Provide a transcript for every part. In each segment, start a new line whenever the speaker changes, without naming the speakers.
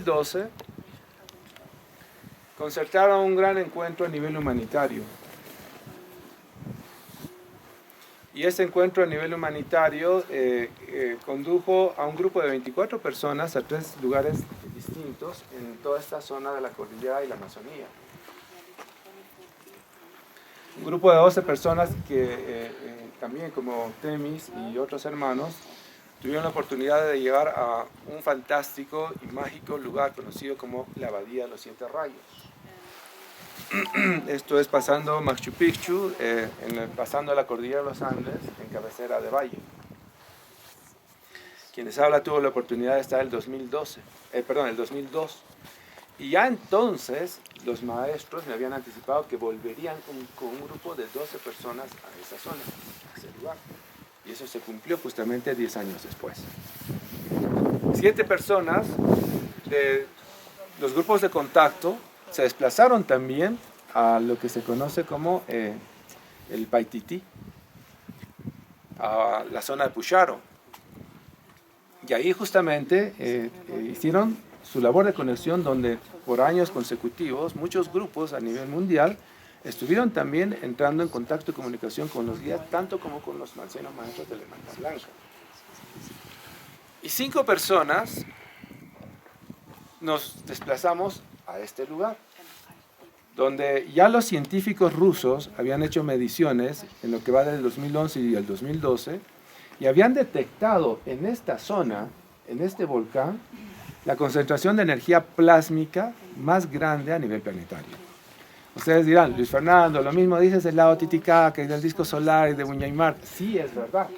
2012 concertaron un gran encuentro a nivel humanitario. Y este encuentro a nivel humanitario condujo a un grupo de 24 personas a 3 lugares distintos en toda esta zona de la cordillera y la Amazonía. Un grupo de 12 personas que también, como Temis y otros hermanos, tuvieron la oportunidad de llegar a un fantástico y mágico lugar conocido como la Abadía de los 7 Rayos. Esto es pasando Machu Picchu, pasando la cordillera de los Andes, en cabecera de valle. Quien les habla tuvo la oportunidad de estar el 2002. Y ya entonces los maestros me habían anticipado que volverían con un grupo de 12 personas a esa zona, a ese lugar. Y eso se cumplió justamente 10 años después. 7 personas de los grupos de contacto se desplazaron también a lo que se conoce como el Paititi, a la zona de Pucharo. Y ahí justamente hicieron su labor de conexión, donde por años consecutivos muchos grupos a nivel mundial estuvieron también entrando en contacto y comunicación con los guías, tanto como con los ancianos maestros de la Hermandad Blanca. Y 5 personas nos desplazamos a este lugar, donde ya los científicos rusos habían hecho mediciones en lo que va del 2011 y el 2012, y habían detectado en esta zona, en este volcán, la concentración de energía plásmica más grande a nivel planetario. Ustedes dirán, Luis Fernando, lo mismo dices del lago Titicaca y del disco solar y de Buñaymar. Sí, es verdad.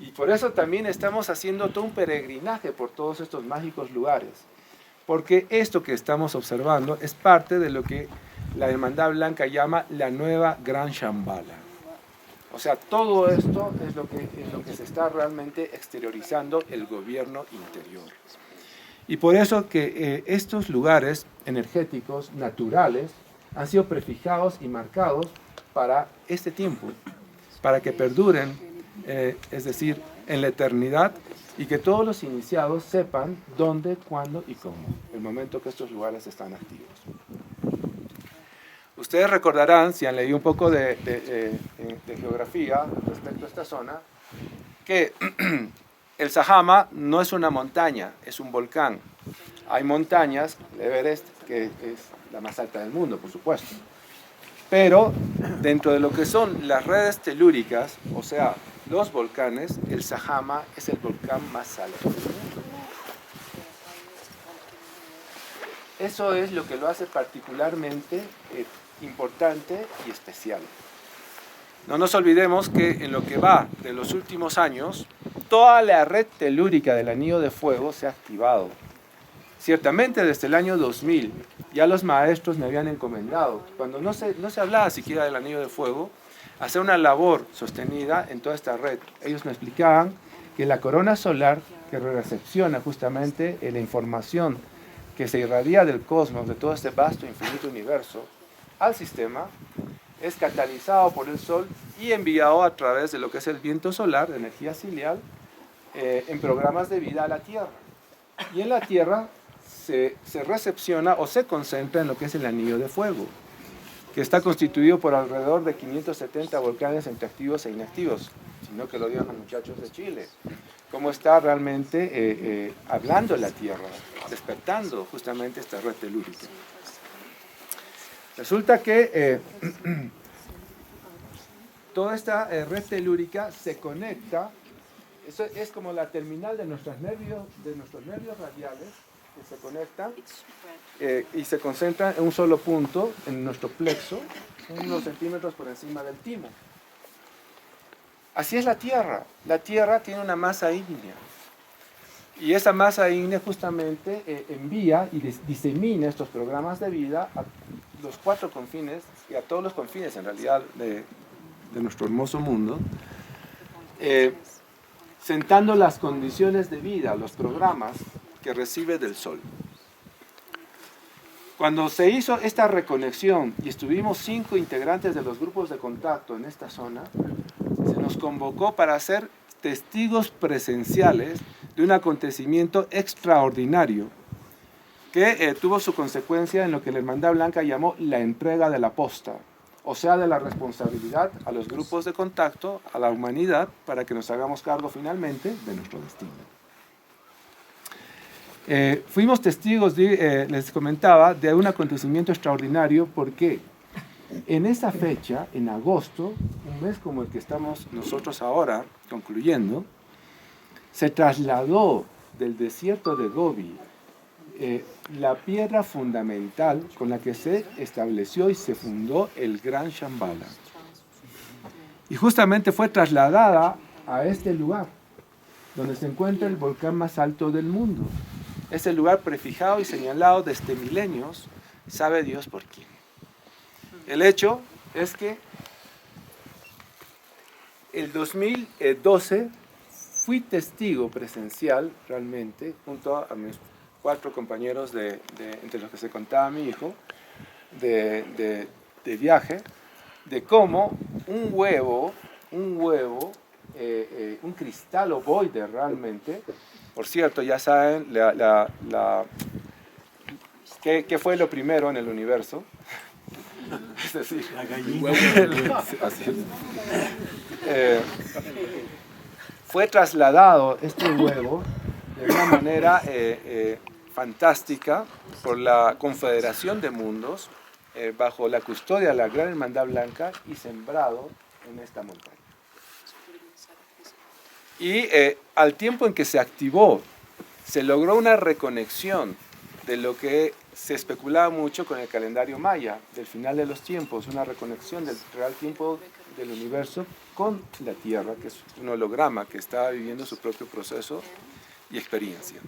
Y por eso también estamos haciendo todo un peregrinaje por todos estos mágicos lugares. Porque esto que estamos observando es parte de lo que la Hermandad Blanca llama la nueva Gran Shambhala. O sea, todo esto es lo que se está realmente exteriorizando el gobierno interior. Y por eso que estos lugares energéticos naturales han sido prefijados y marcados para este tiempo, para que perduren, es decir, en la eternidad, y que todos los iniciados sepan dónde, cuándo y cómo, el momento que estos lugares están activos. Ustedes recordarán, si han leído un poco de geografía respecto a esta zona, que el Sajama no es una montaña, es un volcán. Hay montañas, el Everest, que es la más alta del mundo, por supuesto. Pero dentro de lo que son las redes telúricas, o sea, los volcanes, el Sajama es el volcán más alto del mundo. Eso es lo que lo hace particularmente importante y especial. No nos olvidemos que en lo que va de los últimos años, toda la red telúrica del Anillo de Fuego se ha activado. Ciertamente desde el año 2000 ya los maestros me habían encomendado, cuando no se hablaba siquiera del Anillo de Fuego, hacer una labor sostenida en toda esta red. Ellos me explicaban que la corona solar, que recepciona justamente la información que se irradia del cosmos, de todo este vasto infinito universo, al sistema, es catalizado por el Sol y enviado a través de lo que es el viento solar, de energía cilial, en programas de vida a la Tierra. Y en la Tierra se recepciona o se concentra en lo que es el Anillo de Fuego, que está constituido por alrededor de 570 volcanes entre activos e inactivos, sino que lo digan los muchachos de Chile. Cómo está realmente hablando la Tierra, despertando justamente esta red telúrica. Resulta que toda esta red telúrica se conecta, eso es como la terminal de nuestros nervios radiales, que se conectan y se concentran en un solo punto, en nuestro plexo, unos centímetros por encima del timo. Así es la Tierra. La Tierra tiene una masa ígnea. Y esa masa ígnea justamente envía y disemina estos programas de vida a los 4 confines, y a todos los confines en realidad de nuestro hermoso mundo, sentando las condiciones de vida, los programas que recibe del Sol. Cuando se hizo esta reconexión y estuvimos 5 integrantes de los grupos de contacto en esta zona, se nos convocó para ser testigos presenciales de un acontecimiento extraordinario que tuvo su consecuencia en lo que la Hermandad Blanca llamó la entrega de la posta, o sea, de la responsabilidad a los grupos de contacto, a la humanidad, para que nos hagamos cargo finalmente de nuestro destino. Fuimos testigos, les comentaba, de un acontecimiento extraordinario porque en esa fecha, en agosto, un mes como el que estamos nosotros ahora concluyendo, se trasladó del desierto de Gobi la piedra fundamental con la que se estableció y se fundó el Gran Shambhala. Y justamente fue trasladada a este lugar, donde se encuentra el volcán más alto del mundo. Es el lugar prefijado y señalado desde milenios, sabe Dios por quién. El hecho es que el 2012 fui testigo presencial realmente, junto a mis 4 compañeros entre los que se contaba mi hijo, de viaje, de cómo un huevo, un cristal ovoide realmente, por cierto, ya saben ¿qué fue lo primero en el universo? Es decir, la gallina. Así es. Fue trasladado este huevo de una manera fantástica por la Confederación de Mundos bajo la custodia de la Gran Hermandad Blanca y sembrado en esta montaña. Y al tiempo en que se activó, se logró una reconexión de lo que se especulaba mucho con el calendario maya, del final de los tiempos, una reconexión del real tiempo del universo con la Tierra, que es un holograma que está viviendo su propio proceso y experiencia.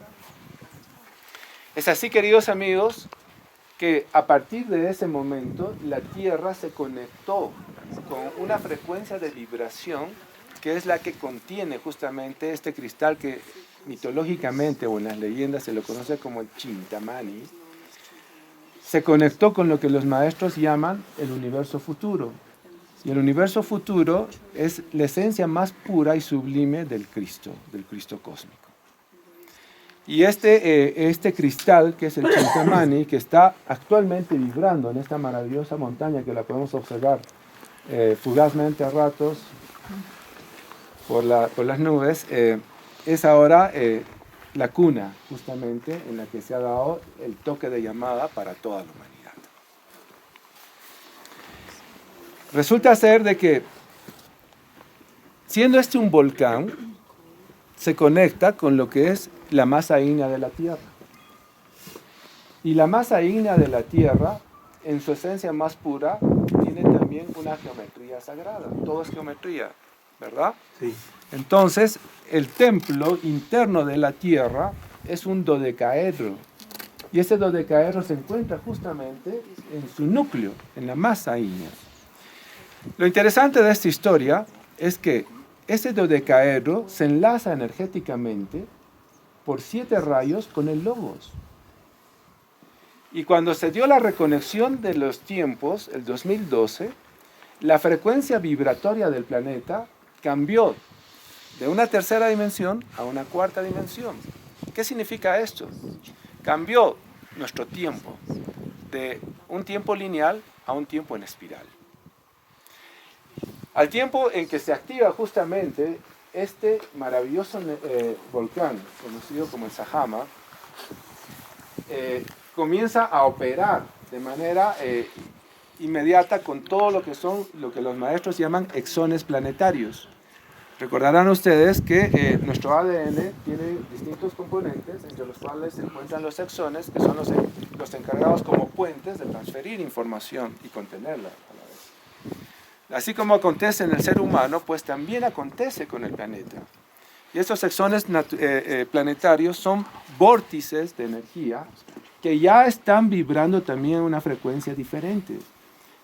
Es así, queridos amigos, que a partir de ese momento la Tierra se conectó con una frecuencia de vibración que es la que contiene justamente este cristal que mitológicamente o en las leyendas se lo conoce como el Chintamani. Se conectó con lo que los maestros llaman el universo futuro. Y el universo futuro es la esencia más pura y sublime del Cristo cósmico. Y este cristal, que es el Chintamani, que está actualmente vibrando en esta maravillosa montaña que la podemos observar fugazmente a ratos por las nubes, es ahora la cuna justamente en la que se ha dado el toque de llamada para toda la humanidad. Resulta ser de que, siendo este un volcán, se conecta con lo que es la masa ígnea de la Tierra. Y la masa ígnea de la Tierra, en su esencia más pura, tiene también una geometría sagrada. Todo es geometría, ¿verdad? Sí. Entonces, el templo interno de la Tierra es un dodecaedro. Y ese dodecaedro se encuentra justamente en su núcleo, en la masa ígnea. Lo interesante de esta historia es que ese dodecaedro se enlaza energéticamente por 7 rayos con el Logos. Y cuando se dio la reconexión de los tiempos, el 2012, la frecuencia vibratoria del planeta cambió de una tercera dimensión a una cuarta dimensión. ¿Qué significa esto? Cambió nuestro tiempo de un tiempo lineal a un tiempo en espiral. Al tiempo en que se activa justamente este maravilloso volcán, conocido como el Sajama, comienza a operar de manera inmediata con todo lo que los maestros llaman exones planetarios. Recordarán ustedes que nuestro ADN tiene distintos componentes, entre los cuales se encuentran los exones, que son los encargados como puentes de transferir información y contenerla a la vez. Así como acontece en el ser humano, pues también acontece con el planeta. Y estos exones planetarios son vórtices de energía que ya están vibrando también en una frecuencia diferente.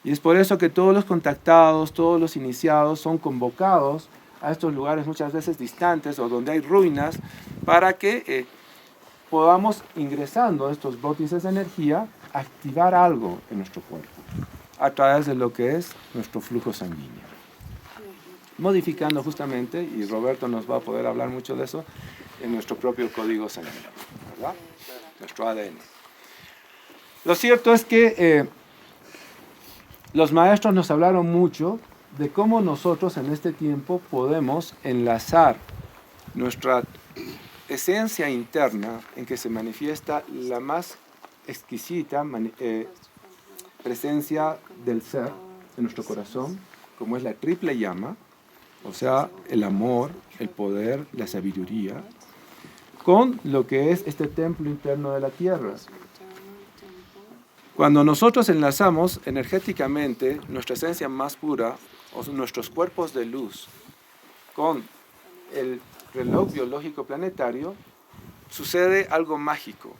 Y es por eso que todos los contactados, todos los iniciados son convocados a estos lugares muchas veces distantes o donde hay ruinas para que podamos, ingresando a estos vórtices de energía, activar algo en nuestro cuerpo a través de lo que es nuestro flujo sanguíneo. Modificando justamente, y Roberto nos va a poder hablar mucho de eso, en nuestro propio código sanguíneo, ¿verdad? Nuestro ADN. Lo cierto es que los maestros nos hablaron mucho de cómo nosotros en este tiempo podemos enlazar nuestra esencia interna en que se manifiesta la más exquisita presencia del ser en nuestro corazón, como es la triple llama, o sea, el amor, el poder, la sabiduría, con lo que es este templo interno de la tierra. Cuando nosotros enlazamos energéticamente nuestra esencia más pura, o nuestros cuerpos de luz, con el reloj biológico planetario, sucede algo mágico.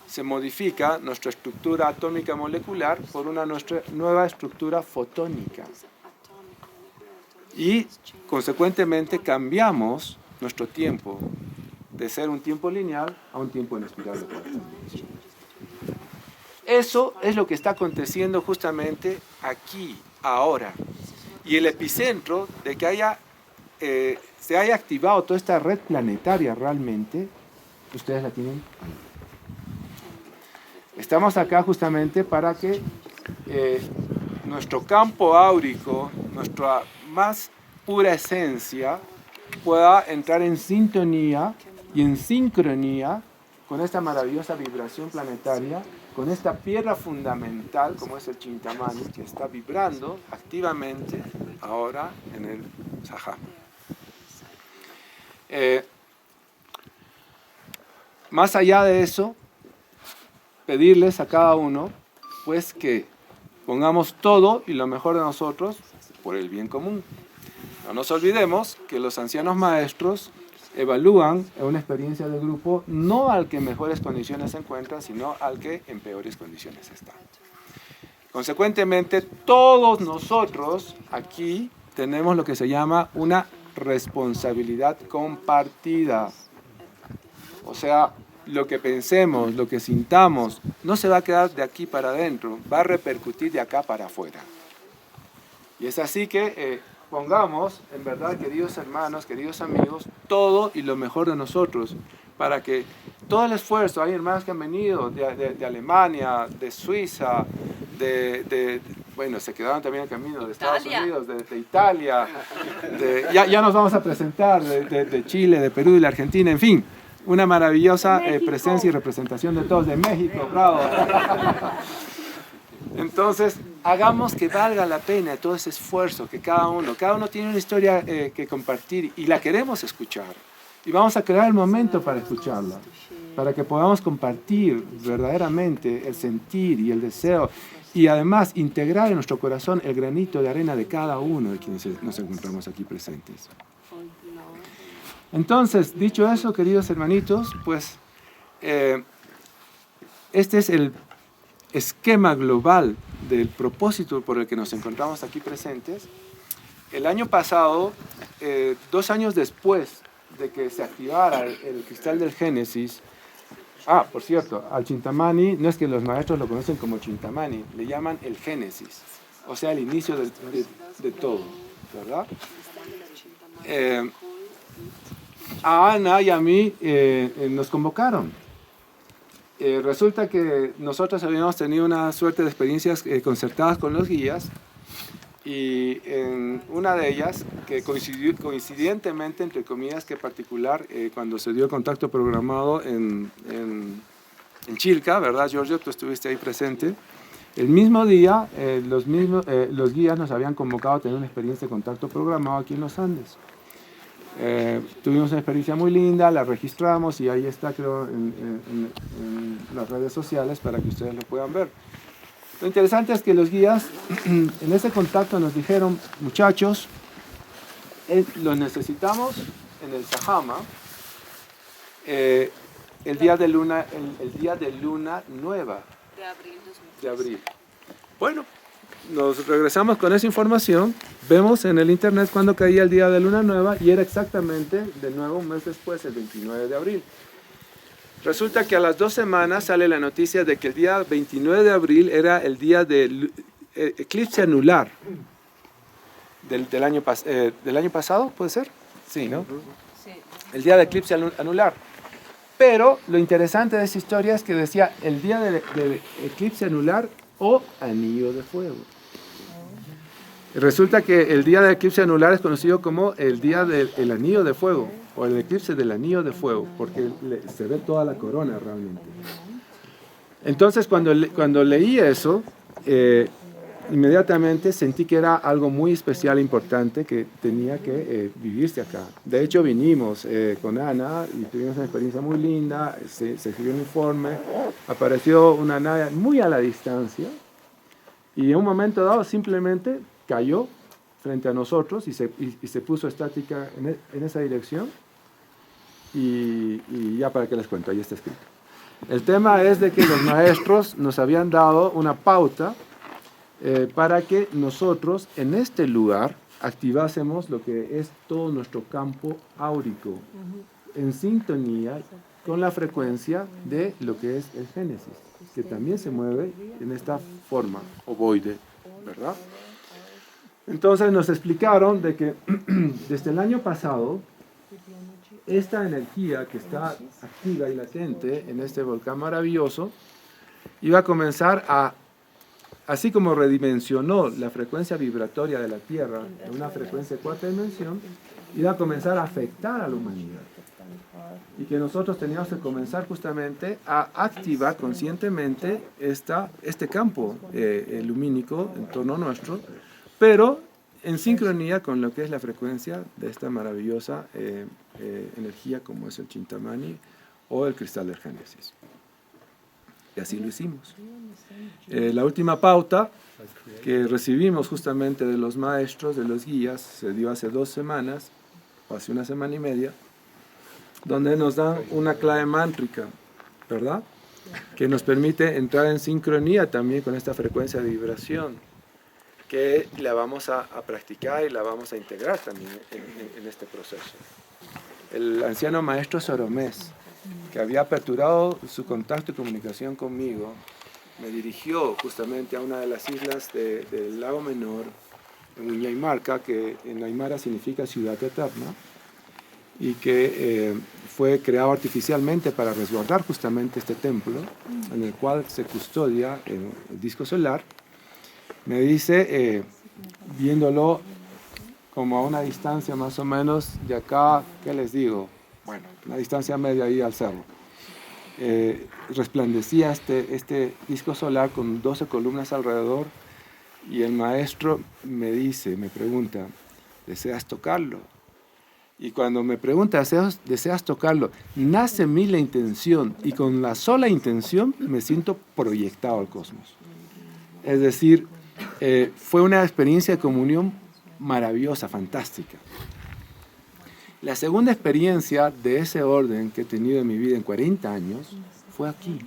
Se modifica nuestra estructura atómica molecular por una nueva estructura fotónica. Y, consecuentemente, cambiamos nuestro tiempo de ser un tiempo lineal a un tiempo en espiral de correspondencia. Eso es lo que está aconteciendo justamente aquí, ahora. Y el epicentro de que se haya activado toda esta red planetaria realmente, ustedes la tienen ahí. Estamos acá justamente para que nuestro campo áurico, nuestra más pura esencia, pueda entrar en sintonía y en sincronía con esta maravillosa vibración planetaria, con esta piedra fundamental como es el Chintamani, que está vibrando activamente ahora en el Sahama. Más allá de eso, pedirles a cada uno pues que pongamos todo y lo mejor de nosotros por el bien común. No nos olvidemos que los ancianos maestros evalúan en una experiencia de grupo no al que en mejores condiciones se encuentra, sino al que en peores condiciones está. Consecuentemente, todos nosotros aquí tenemos lo que se llama una responsabilidad compartida. O sea, lo que pensemos, lo que sintamos, no se va a quedar de aquí para adentro, va a repercutir de acá para afuera. Y es así que pongamos, en verdad, queridos hermanos, queridos amigos, todo y lo mejor de nosotros, para que todo el esfuerzo, hay hermanos que han venido de Alemania, de Suiza, bueno, se quedaron también en el camino de Estados Unidos, de Italia, ya nos vamos a presentar, de Chile, de Perú y la Argentina, en fin, una maravillosa presencia y representación de todos, de México, bravo. Entonces, hagamos que valga la pena todo ese esfuerzo que cada uno tiene una historia que compartir y la queremos escuchar. Y vamos a crear el momento para escucharla, para que podamos compartir verdaderamente el sentir y el deseo y además integrar en nuestro corazón el granito de arena de cada uno de quienes nos encontramos aquí presentes. Entonces, dicho eso, queridos hermanitos, pues este es el esquema global del propósito por el que nos encontramos aquí presentes. El año pasado, 2 años después de que se activara el cristal del Génesis, por cierto, al Chintamani, no es que los maestros lo conocen como Chintamani, le llaman el Génesis, o sea, el inicio de todo, ¿verdad? A Ana y a mí nos convocaron. Resulta que nosotros habíamos tenido una suerte de experiencias concertadas con los guías y en una de ellas, que coincidentemente, entre comillas, que particular, cuando se dio el contacto programado en Chilca, ¿verdad, Giorgio? Tú estuviste ahí presente. El mismo día, los guías nos habían convocado a tener una experiencia de contacto programado aquí en los Andes. Tuvimos una experiencia muy linda, la registramos y ahí está, creo, en las redes sociales para que ustedes lo puedan ver. Lo interesante es que los guías en ese contacto nos dijeron, muchachos, los necesitamos en el Sahama el día de luna nueva de abril. Bueno, nos regresamos con esa información, vemos en el internet cuándo caía el día de luna nueva y era exactamente, de nuevo, un mes después, el 29 de abril. Resulta que a las 2 semanas sale la noticia de que el día 29 de abril era el día del eclipse anular del año pasado, ¿puede ser? Sí, ¿no? Sí. El día del eclipse anular. Pero lo interesante de esta historia es que decía el día del eclipse anular o anillo de fuego. Resulta que el día del eclipse anular es conocido como el día del anillo de fuego, o el eclipse del anillo de fuego, porque se ve toda la corona realmente. Entonces, cuando leí eso, inmediatamente sentí que era algo muy especial e importante que tenía que vivirse acá. De hecho, vinimos con Ana y tuvimos una experiencia muy linda, se escribió un informe, apareció una nave muy a la distancia y en un momento dado simplemente cayó frente a nosotros y se puso estática en esa dirección y ya para qué les cuento, ahí está escrito. El tema es de que los maestros nos habían dado una pauta para que nosotros en este lugar activásemos lo que es todo nuestro campo áurico en sintonía con la frecuencia de lo que es el Génesis, que también se mueve en esta forma ovoide, ¿verdad? Entonces nos explicaron de que desde el año pasado esta energía que está activa y latente en este volcán maravilloso iba a comenzar a, así como redimensionó la frecuencia vibratoria de la Tierra en una frecuencia de 4 dimensión, iba a comenzar a afectar a la humanidad. Y que nosotros teníamos que comenzar justamente a activar conscientemente este campo lumínico en torno nuestro, pero en sincronía con lo que es la frecuencia de esta maravillosa energía como es el Chintamani o el cristal del Génesis. Y así lo hicimos. La última pauta que recibimos justamente de los maestros, de los guías, se dio hace 2 semanas, o hace 1 semana y media, donde nos dan una clave mántrica, ¿verdad? Que nos permite entrar en sincronía también con esta frecuencia de vibración, que la vamos a practicar y la vamos a integrar también en este proceso. El anciano maestro Soromés, que había aperturado su contacto y comunicación conmigo, me dirigió justamente a una de las islas del lago Menor, en Uñaymarca, que en Aymara significa ciudad eterna, y que fue creado artificialmente para resguardar justamente este templo, en el cual se custodia el disco solar. Me dice, viéndolo como a una distancia más o menos de acá, ¿qué les digo? Bueno, una distancia media ahí al cerro. Resplandecía este disco solar con 12 columnas alrededor y el maestro me pregunta, ¿deseas tocarlo? Y cuando me pregunta, ¿deseas tocarlo? Nace en mí la intención y con la sola intención me siento proyectado al cosmos. Es decir, fue una experiencia de comunión maravillosa, fantástica. La segunda experiencia de ese orden que he tenido en mi vida en 40 años fue aquí,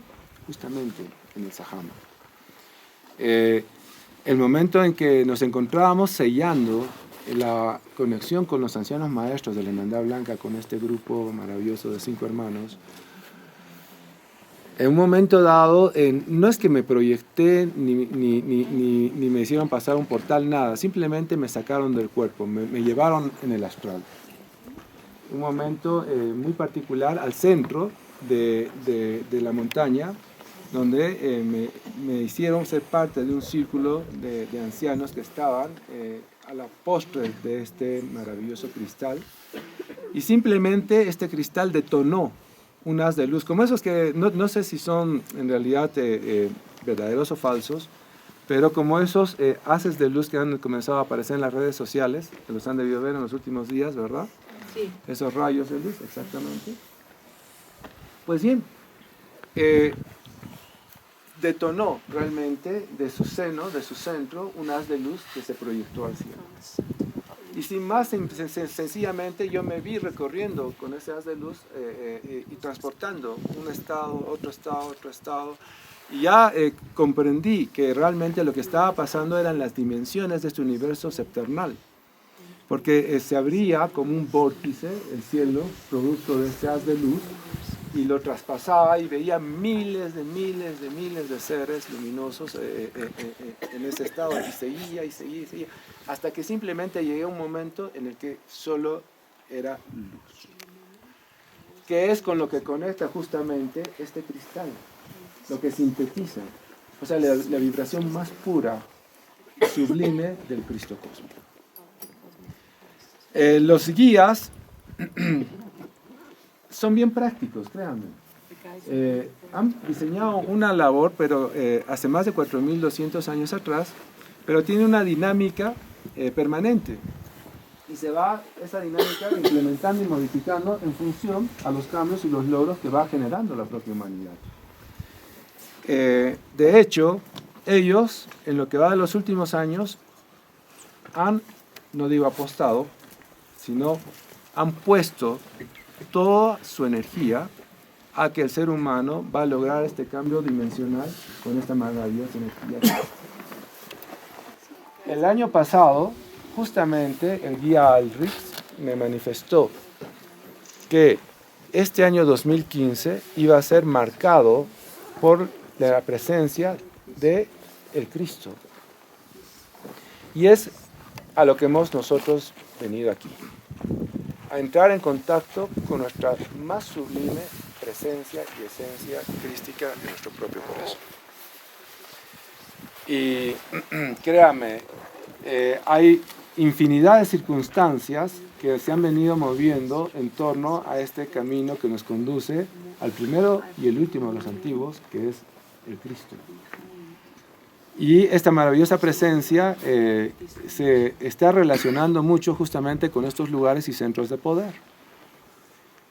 justamente en el Sajama. El momento en que nos encontrábamos sellando la conexión con los ancianos maestros de la Hermandad Blanca, con este grupo maravilloso de 5 hermanos, en un momento dado, no es que me proyecté ni me hicieron pasar un portal, nada, simplemente me sacaron del cuerpo, me llevaron en el astral. Un momento muy particular al centro de la montaña, donde me hicieron ser parte de un círculo de ancianos que estaban a la postre de este maravilloso cristal, y simplemente este cristal detonó un haz de luz, como esos que no sé si son en realidad verdaderos o falsos, pero como esos haces de luz que han comenzado a aparecer en las redes sociales, que los han debido ver en los últimos días, ¿verdad? Sí. Esos rayos de luz, exactamente. Pues bien, detonó realmente de su seno, de su centro, un haz de luz que se proyectó al cielo. Y sin más, sencillamente yo me vi recorriendo con ese haz de luz y transportando un estado, otro estado, otro estado. Y ya comprendí que realmente lo que estaba pasando eran las dimensiones de este universo septernal. Porque se abría como un vórtice el cielo, producto de este haz de luz, y lo traspasaba y veía miles de seres luminosos en ese estado, y seguía, hasta que simplemente llegué a un momento en el que solo era luz. que es con lo que conecta justamente este cristal, lo que sintetiza, o sea, la vibración más pura, sublime del Cristo cósmico. Los guías son bien prácticos, créanme. Han diseñado una labor, pero hace más de 4.200 años atrás, pero tiene una dinámica permanente. Y se va esa dinámica implementando y modificando en función a los cambios y los logros que va generando la propia humanidad. De hecho, ellos, en lo que va de los últimos años, han, no digo apostado, sino han puesto toda su energía a que el ser humano va a lograr este cambio dimensional con esta maravillosa energía. El año pasado, justamente, el guía Alrix me manifestó que este año 2015 iba a ser marcado por la presencia de el Cristo. Y es a lo que hemos nosotros venido aquí, a entrar en contacto con nuestra más sublime presencia y esencia crística de nuestro propio corazón. Y créame, hay infinidad de circunstancias que se han venido moviendo en torno a este camino que nos conduce al primero y el último de los antiguos, que es el Cristo. Y esta maravillosa presencia se está relacionando mucho justamente con estos lugares y centros de poder,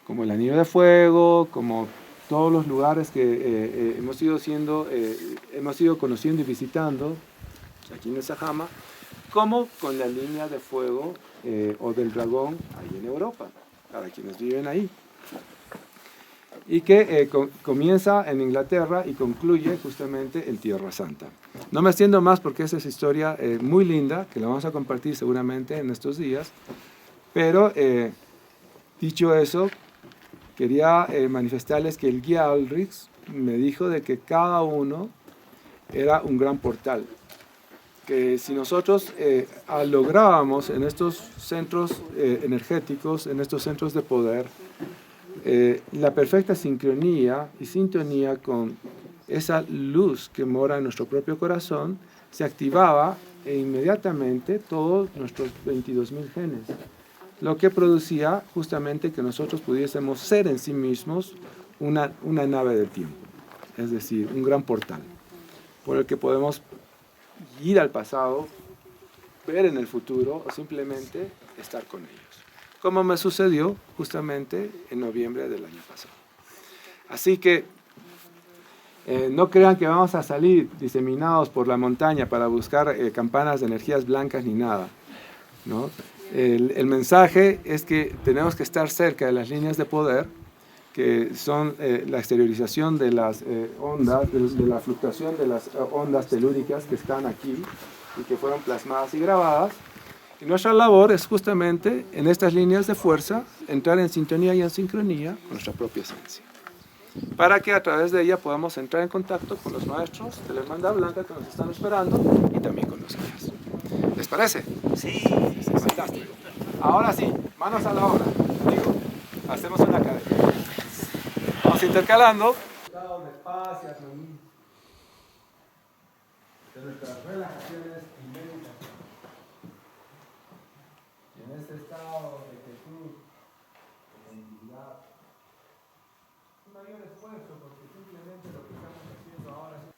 como el Anillo de Fuego, como todos los lugares que hemos ido conociendo y visitando aquí en el Sajama, como con la línea de fuego o del dragón ahí en Europa, para quienes viven ahí. Y que comienza en Inglaterra y concluye justamente en Tierra Santa. No me extiendo más porque esa es historia muy linda, que la vamos a compartir seguramente en estos días, pero dicho eso, quería manifestarles que el guía Alrix me dijo de que cada uno era un gran portal, que si nosotros lográbamos en estos centros energéticos, en estos centros de poder, la perfecta sincronía y sintonía con esa luz que mora en nuestro propio corazón, se activaba inmediatamente todos nuestros 22.000 genes, lo que producía justamente que nosotros pudiésemos ser en sí mismos una nave del tiempo, es decir, un gran portal, por el que podemos ir al pasado, ver en el futuro o simplemente estar con ellos, como me sucedió justamente en noviembre del año pasado. Así que no crean que vamos a salir diseminados por la montaña para buscar campanas de energías blancas ni nada, ¿no? El mensaje es que tenemos que estar cerca de las líneas de poder, que son la exteriorización de las ondas, de la fluctuación de las ondas telúricas que están aquí y que fueron plasmadas y grabadas. Y nuestra labor es justamente en estas líneas de fuerza entrar en sintonía y en sincronía con nuestra propia esencia, para que a través de ella podamos entrar en contacto con los maestros de la Hermandad Blanca que nos están esperando y también con los guías. ¿Les parece?
Sí.
Fantástico. Ahora sí, manos a la obra. Digo, hacemos una cadena. Vamos intercalando. Estado de paz y armonía de nuestras relajaciones y meditación. Y en este estado de quietud, de tranquilidad, un mayor esfuerzo, porque simplemente lo que estamos haciendo ahora es...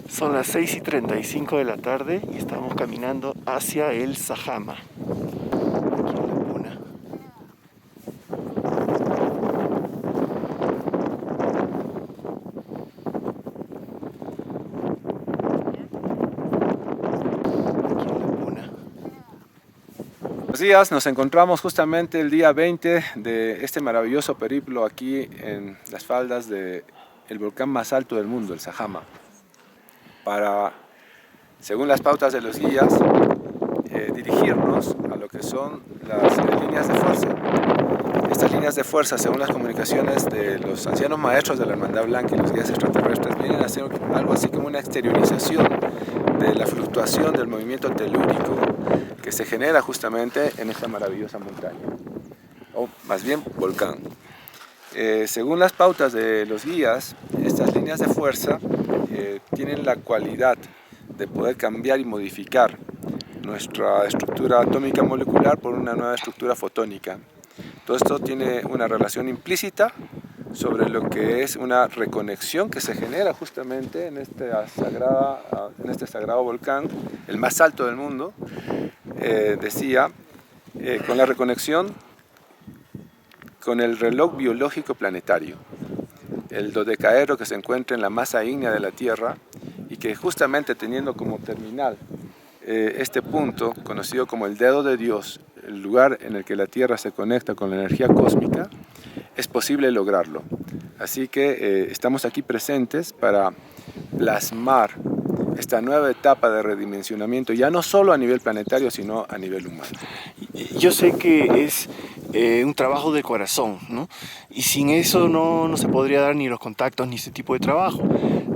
Son las 6:35 de la tarde y estamos caminando hacia el Sajama, aquí en la Puna.
Buenos días, nos encontramos justamente el día 20 de este maravilloso periplo aquí en las faldas del volcán más alto del mundo, el Sajama, para, según las pautas de los guías, dirigirnos a lo que son las líneas de fuerza, Estas líneas de fuerza, según las comunicaciones de los ancianos maestros de la Hermandad Blanca y los guías extraterrestres, vienen a ser algo así como una exteriorización de la fluctuación del movimiento telúrico que se genera justamente en esta maravillosa montaña, o más bien volcán. Según las pautas de los guías, estas líneas de fuerza tienen la cualidad de poder cambiar y modificar nuestra estructura atómica molecular por una nueva estructura fotónica. Todo esto tiene una relación implícita sobre lo que es una reconexión que se genera justamente en este sagrado volcán, el más alto del mundo, con la reconexión con el reloj biológico planetario, el dodecaedro que se encuentra en la masa ígnea de la Tierra y que justamente teniendo como terminal este punto, conocido como el dedo de Dios, el lugar en el que la Tierra se conecta con la energía cósmica, es posible lograrlo. Así que estamos aquí presentes para plasmar esta nueva etapa de redimensionamiento, ya no solo a nivel planetario, sino a nivel humano.
Yo sé que es un trabajo de corazón, ¿no? Y sin eso no se podría dar ni los contactos ni ese tipo de trabajo.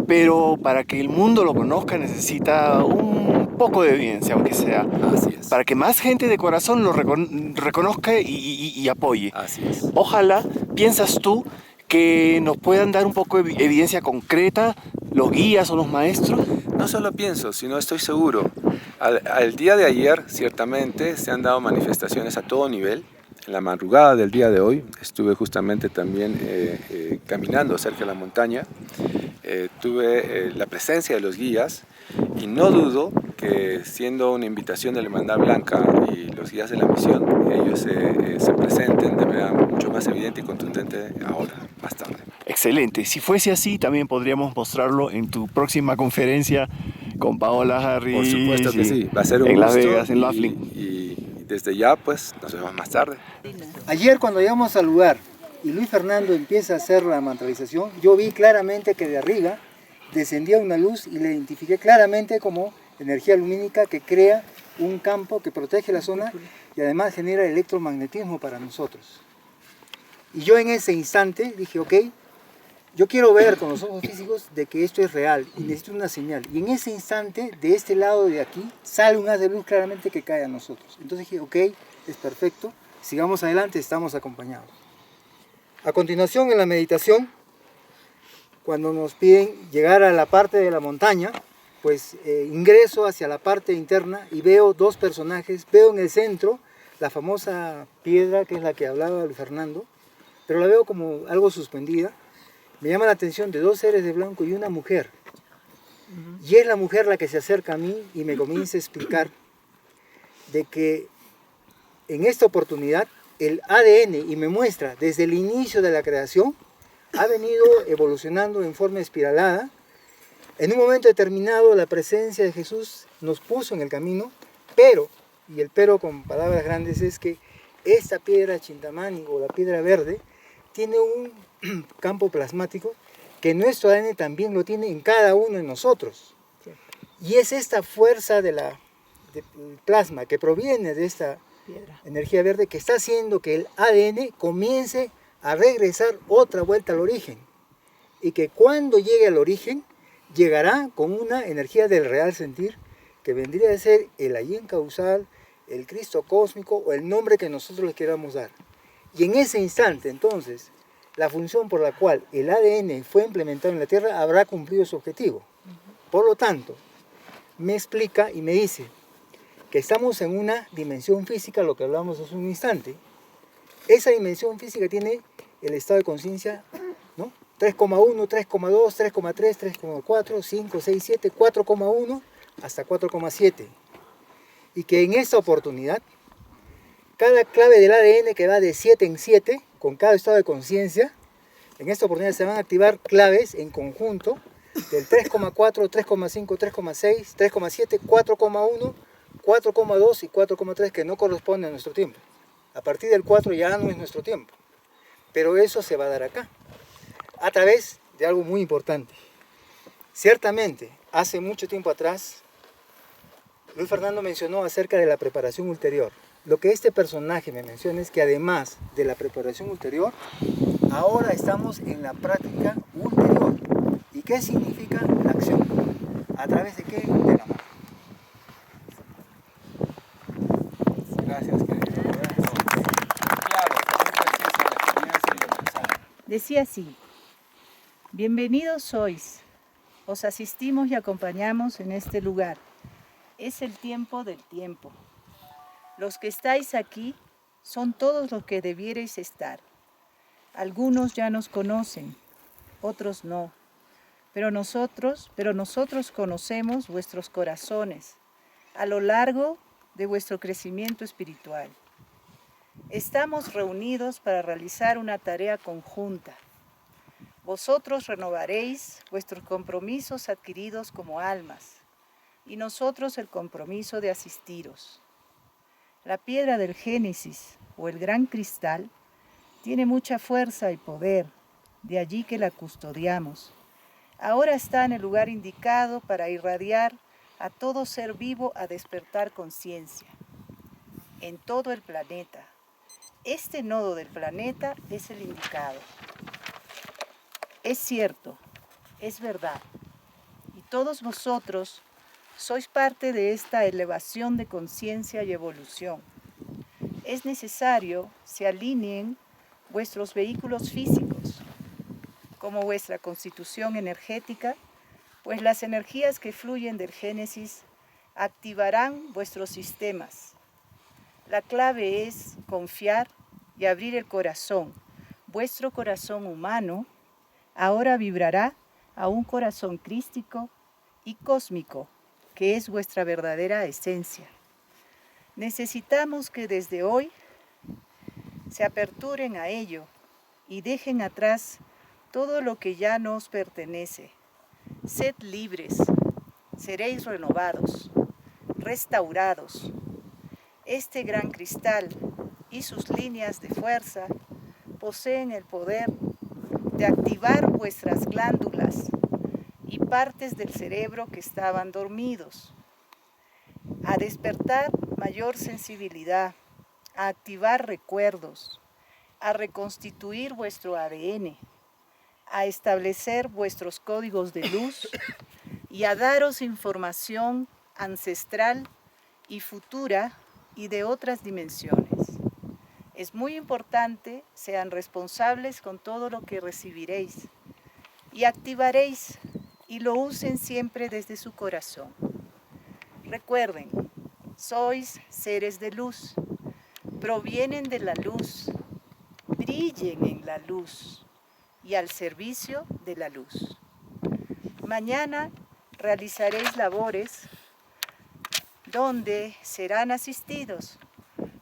Pero para que el mundo lo conozca necesita un poco de evidencia, aunque sea.
Así es.
Para que más gente de corazón lo reconozca y apoye.
Así es.
Ojalá, piensas tú, que nos puedan dar un poco de evidencia concreta los guías o los maestros.
No solo pienso, sino estoy seguro. Al día de ayer, ciertamente, se han dado manifestaciones a todo nivel. En la madrugada del día de hoy estuve justamente también caminando cerca de la montaña. Tuve la presencia de los guías y no dudo que, siendo una invitación de la Hermandad Blanca y los guías de la misión, ellos se presenten de manera mucho más evidente y contundente ahora, más tarde.
Excelente. Si fuese así, también podríamos mostrarlo en tu próxima conferencia con Paola Harris.
Por supuesto que sí, va a ser un
en
gusto.
Las Vegas, en Laughlin.
Y desde ya, pues, nos vemos más tarde.
Ayer cuando llegamos al lugar y Luis Fernando empieza a hacer la mantralización, yo vi claramente que de arriba descendía una luz y la identifiqué claramente como energía lumínica que crea un campo que protege la zona y además genera electromagnetismo para nosotros. Y yo en ese instante dije, ok, yo quiero ver con los ojos físicos de que esto es real y necesito una señal. Y en ese instante, de este lado de aquí, sale un haz de luz claramente que cae a nosotros. Entonces dije, ok, es perfecto, sigamos adelante, estamos acompañados. A continuación, en la meditación, cuando nos piden llegar a la parte de la montaña, pues ingreso hacia la parte interna y veo dos personajes. Veo en el centro la famosa piedra, que es la que hablaba Luis Fernando, pero la veo como algo suspendida. Me llama la atención de dos seres de blanco y una mujer. Y es la mujer la que se acerca a mí y me comienza a explicar de que en esta oportunidad el ADN, y me muestra desde el inicio de la creación, ha venido evolucionando en forma espiralada. En un momento determinado la presencia de Jesús nos puso en el camino, pero, y el pero con palabras grandes, es que esta piedra chintamani o la piedra verde tiene un campo plasmático que nuestro ADN también lo tiene en cada uno de nosotros. Y es esta fuerza del plasma que proviene de esta energía verde que está haciendo que el ADN comience a regresar otra vuelta al origen. Y que cuando llegue al origen, llegará con una energía del real sentir que vendría a ser el Allín causal, el Cristo cósmico o el nombre que nosotros le queramos dar. Y en ese instante, entonces, la función por la cual el ADN fue implementado en la Tierra habrá cumplido su objetivo. Por lo tanto, me explica y me dice que estamos en una dimensión física, lo que hablamos hace un instante. Esa dimensión física tiene el estado de conciencia, ¿no? 3,1, 3,2, 3,3, 3,4, 5, 6, 7, 4,1 hasta 4,7. Y que en esta oportunidad, cada clave del ADN que va de 7 en 7, con cada estado de conciencia, en esta oportunidad se van a activar claves en conjunto del 3,4, 3,5, 3,6, 3,7, 4,1, 4,2 y 4,3 que no corresponden a nuestro tiempo. A partir del 4 ya no es nuestro tiempo. Pero eso se va a dar acá, a través de algo muy importante. Ciertamente, hace mucho tiempo atrás, Luis Fernando mencionó acerca de la preparación ulterior. lo que este personaje me menciona es que además de la preparación ulterior, ahora estamos en la práctica ulterior. ¿Y qué significa la acción? ¿A través de qué? Del amor.
Gracias, querido. Claro, muy precisa la experiencia y el mensaje.
Decía así: bienvenidos sois, os asistimos y acompañamos en este lugar. Es el tiempo del tiempo. Los que estáis aquí son todos los que debierais estar. Algunos ya nos conocen, otros no. Pero nosotros conocemos vuestros corazones a lo largo de vuestro crecimiento espiritual. Estamos reunidos para realizar una tarea conjunta. Vosotros renovaréis vuestros compromisos adquiridos como almas, y nosotros el compromiso de asistiros. La piedra del Génesis, o el gran cristal, tiene mucha fuerza y poder, de allí que la custodiamos. Ahora está en el lugar indicado para irradiar a todo ser vivo a despertar conciencia. En todo el planeta. Este nodo del planeta es el indicado. Es cierto, es verdad. Y todos vosotros sois parte de esta elevación de conciencia y evolución. Es necesario se alineen vuestros vehículos físicos, como vuestra constitución energética, pues las energías que fluyen del Génesis activarán vuestros sistemas. La clave es confiar y abrir el corazón. Vuestro corazón humano ahora vibrará a un corazón crístico y cósmico, que es vuestra verdadera esencia. Necesitamos que desde hoy se aperturen a ello y dejen atrás todo lo que ya no os pertenece. Sed libres, seréis renovados, restaurados. Este gran cristal y sus líneas de fuerza poseen el poder de activar vuestras glándulas y partes del cerebro que estaban dormidos, a despertar mayor sensibilidad, a activar recuerdos, a reconstituir vuestro ADN, a establecer vuestros códigos de luz y a daros información ancestral y futura y de otras dimensiones. Es muy importante sean responsables con todo lo que recibiréis y activaréis y lo usen siempre desde su corazón. Recuerden, sois seres de luz, provienen de la luz, brillen en la luz y al servicio de la luz. Mañana realizaréis labores donde serán asistidos.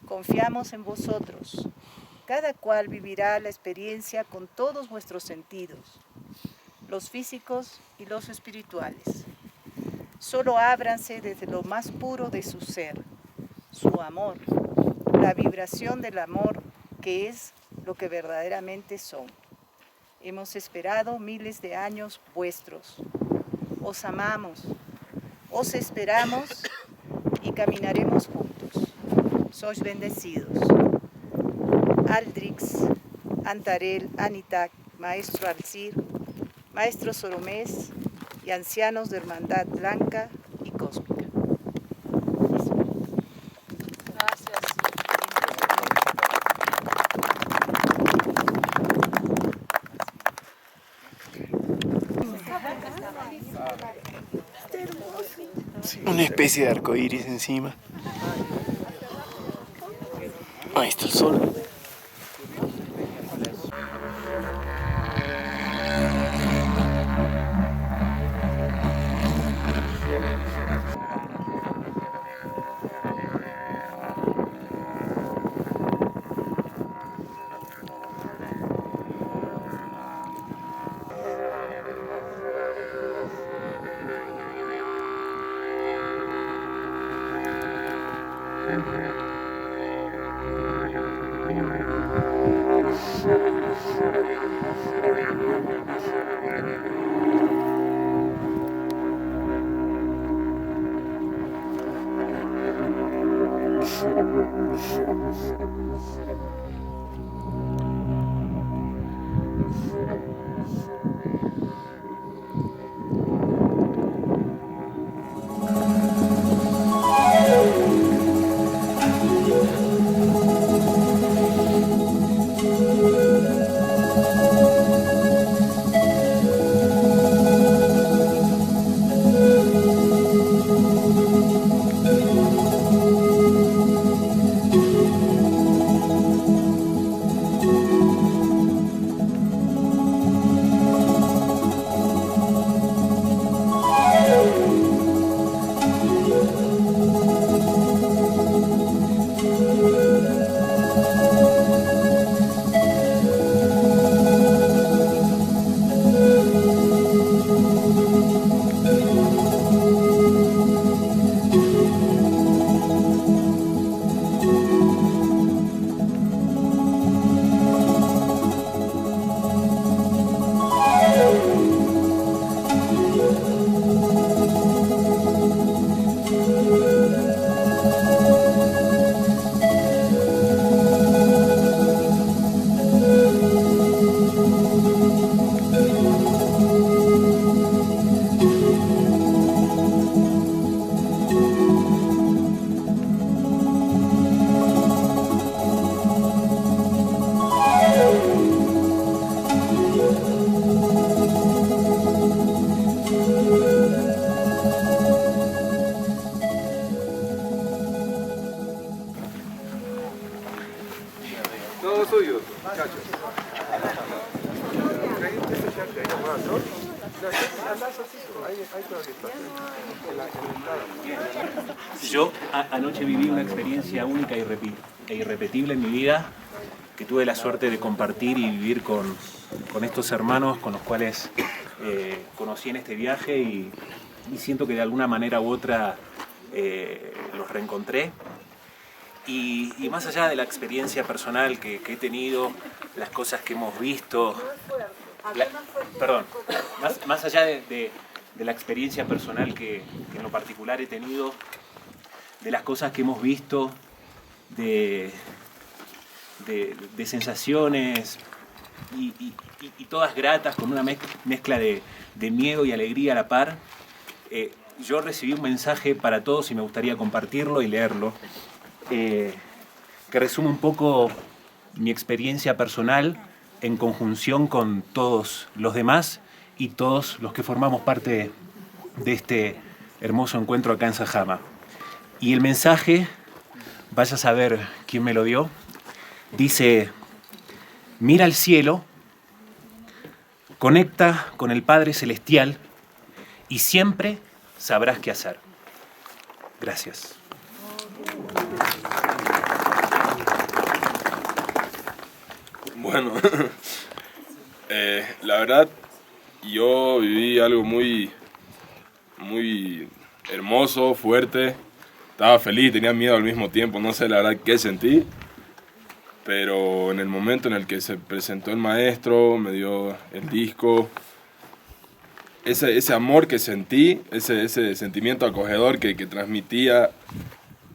Confiamos en vosotros. Cada cual vivirá la experiencia con todos vuestros sentidos, los físicos y los espirituales. Solo ábranse desde lo más puro de su ser, su amor, la vibración del amor que es lo que verdaderamente son. Hemos esperado miles de años vuestros. Os amamos, os esperamos y caminaremos juntos. Sois bendecidos. Aldrix, Antarel, Anitak, Maestro Alcir, Maestro Soromés y ancianos de Hermandad Blanca y Cósmica. Gracias.
Una especie de arco iris encima. Ahí está el sol.
Todos suyos, muchachos.
Yo anoche viví una experiencia única e irrepetible en mi vida, que tuve la suerte de compartir y vivir con estos hermanos con los cuales conocí en este viaje y siento que de alguna manera u otra los reencontré. Y más allá de la experiencia personal que he tenido, las cosas que hemos visto, más allá de la experiencia personal que en lo particular he tenido, de las cosas que hemos visto, de sensaciones y todas gratas, con una mezcla de miedo y alegría a la par, yo recibí un mensaje para todos y me gustaría compartirlo y leerlo, que resume un poco mi experiencia personal en conjunción con todos los demás y todos los que formamos parte de este hermoso encuentro acá en Sajama. Y el mensaje, vaya a saber quién me lo dio, dice: mira al cielo, conecta con el Padre Celestial y siempre sabrás qué hacer. Gracias.
Bueno, la verdad, yo viví algo muy hermoso, fuerte. Estaba feliz, tenía miedo al mismo tiempo, no sé la verdad qué sentí. Pero en el momento en el que se presentó el maestro, me dio el disco, ese amor que sentí, ese sentimiento acogedor que transmitía,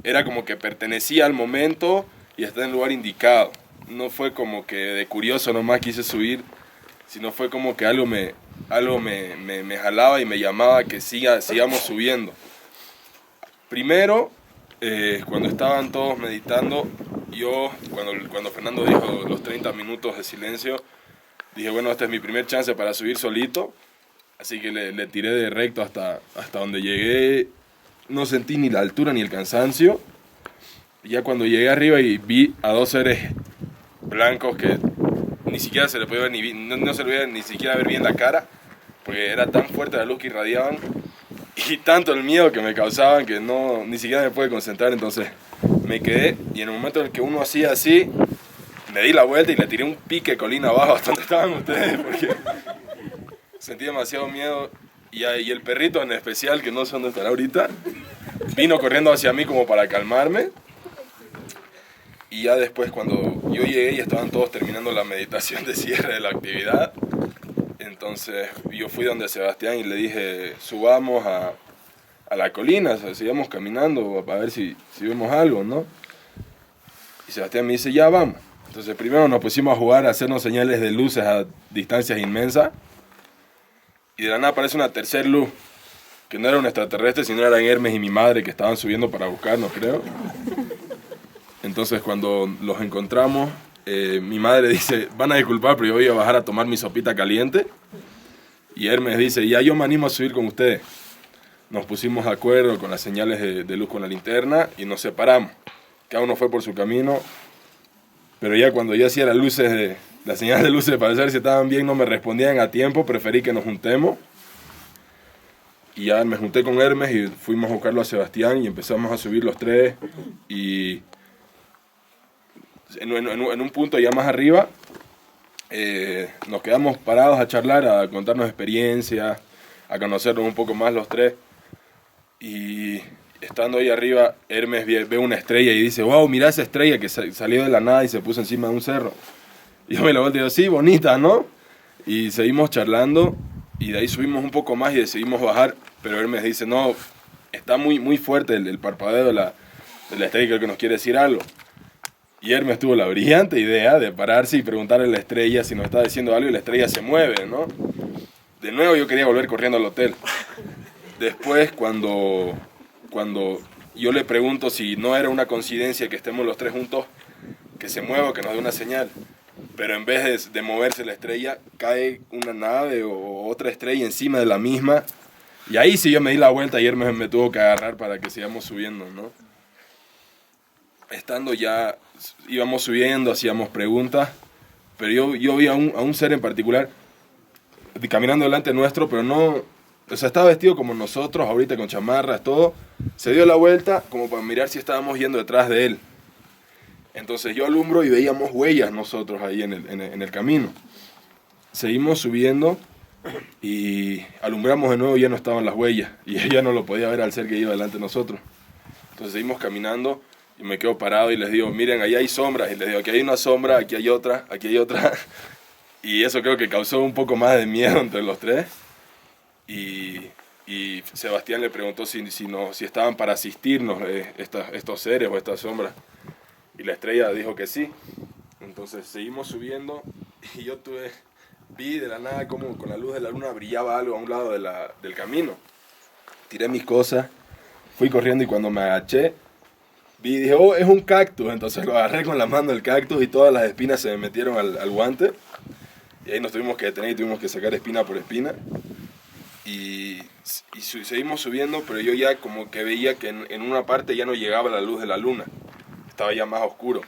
era como que pertenecía al momento y estaba en el lugar indicado. No fue como que de curioso nomás quise subir, sino fue como que algo me jalaba y me llamaba a que sigamos subiendo. Primero, cuando estaban todos meditando, yo, cuando Fernando dijo los 30 minutos de silencio, dije, bueno, este es mi primer chance para subir solito, así que le tiré de recto hasta donde llegué. No sentí ni la altura ni el cansancio. Ya cuando llegué arriba y vi a dos seres blancos que ni siquiera se le podía ver, no se le podía ni siquiera ver bien la cara, porque era tan fuerte la luz que irradiaban y tanto el miedo que me causaban que ni siquiera me pude concentrar. Entonces me quedé, y en el momento en el que uno hacía así, me di la vuelta y le tiré un pique colina abajo hasta donde estaban ustedes, porque sentí demasiado miedo. Y el perrito en especial, que no sé dónde estará ahorita, vino corriendo hacia mí como para calmarme. Y ya después, cuando yo llegué y estaban todos terminando la meditación de cierre de la actividad, entonces yo fui donde Sebastián y le dije, subamos a la colina, o sea, sigamos caminando para ver si vemos algo, ¿no? Sebastián me dice, ya vamos. Entonces primero nos pusimos a jugar, a hacernos señales de luces a distancias inmensas. Y de la nada aparece una tercer luz, que no era un extraterrestre, sino eran Hermes y mi madre que estaban subiendo para buscarnos, creo. Entonces cuando los encontramos, mi madre dice, van a disculpar, pero yo voy a bajar a tomar mi sopita caliente. Y Hermes dice, ya yo me animo a subir con ustedes. Nos pusimos de acuerdo con las señales de luz con la linterna y nos separamos. Cada uno fue por su camino, pero ya cuando yo hacía las señales de luces para saber si estaban bien, no me respondían a tiempo, preferí que nos juntemos. Y ya me junté con Hermes y fuimos a buscarlo a Sebastián y empezamos a subir los tres. Y en un punto ya más arriba, nos quedamos parados a charlar, a contarnos experiencias, a conocernos un poco más los tres. Y estando ahí arriba, Hermes ve una estrella y dice, wow, mirá esa estrella que salió de la nada y se puso encima de un cerro. Y yo me la vuelto y digo, sí, bonita, ¿no? Y seguimos charlando y de ahí subimos un poco más y decidimos bajar, pero Hermes dice, no, está muy fuerte el parpadeo de la estrella, creo que nos quiere decir algo. Y Hermes tuvo la brillante idea de pararse y preguntarle a la estrella si nos estaba diciendo algo y la estrella se mueve, ¿no? De nuevo yo quería volver corriendo al hotel. Después, cuando yo le pregunto si no era una coincidencia que estemos los tres juntos, que se mueva, que nos dé una señal. Pero en vez de moverse la estrella, cae una nave o otra estrella encima de la misma. Y ahí sí yo me di la vuelta y Hermes me tuvo que agarrar para que sigamos subiendo, ¿no? Estando ya, íbamos subiendo, hacíamos preguntas, pero yo vi a un ser en particular caminando delante nuestro, pero no, o sea, estaba vestido como nosotros, ahorita con chamarras, todo. Se dio la vuelta como para mirar si estábamos yendo detrás de él. Entonces yo alumbro y veíamos huellas nosotros ahí en el camino. Seguimos subiendo y alumbramos de nuevo y ya no estaban las huellas. Y ella no lo podía ver al ser que iba delante de nosotros. Entonces seguimos caminando y me quedo parado y les digo, miren, ahí hay sombras. Y les digo, aquí hay una sombra, aquí hay otra, aquí hay otra. Y eso creo que causó un poco más de miedo entre los tres. Y Sebastián le preguntó si estaban para asistirnos estos seres o estas sombras. Y la estrella dijo que sí. Entonces seguimos subiendo y yo vi de la nada como con la luz de la luna brillaba algo a un lado del camino. Tiré mis cosas, fui corriendo y cuando me agaché, vi y dije, oh, es un cactus. Entonces lo agarré con la mano del cactus y todas las espinas se me metieron al guante. Y ahí nos tuvimos que detener y tuvimos que sacar espina por espina. Y seguimos subiendo, pero yo ya como que veía que en una parte ya no llegaba la luz de la luna. Estaba ya más oscuro.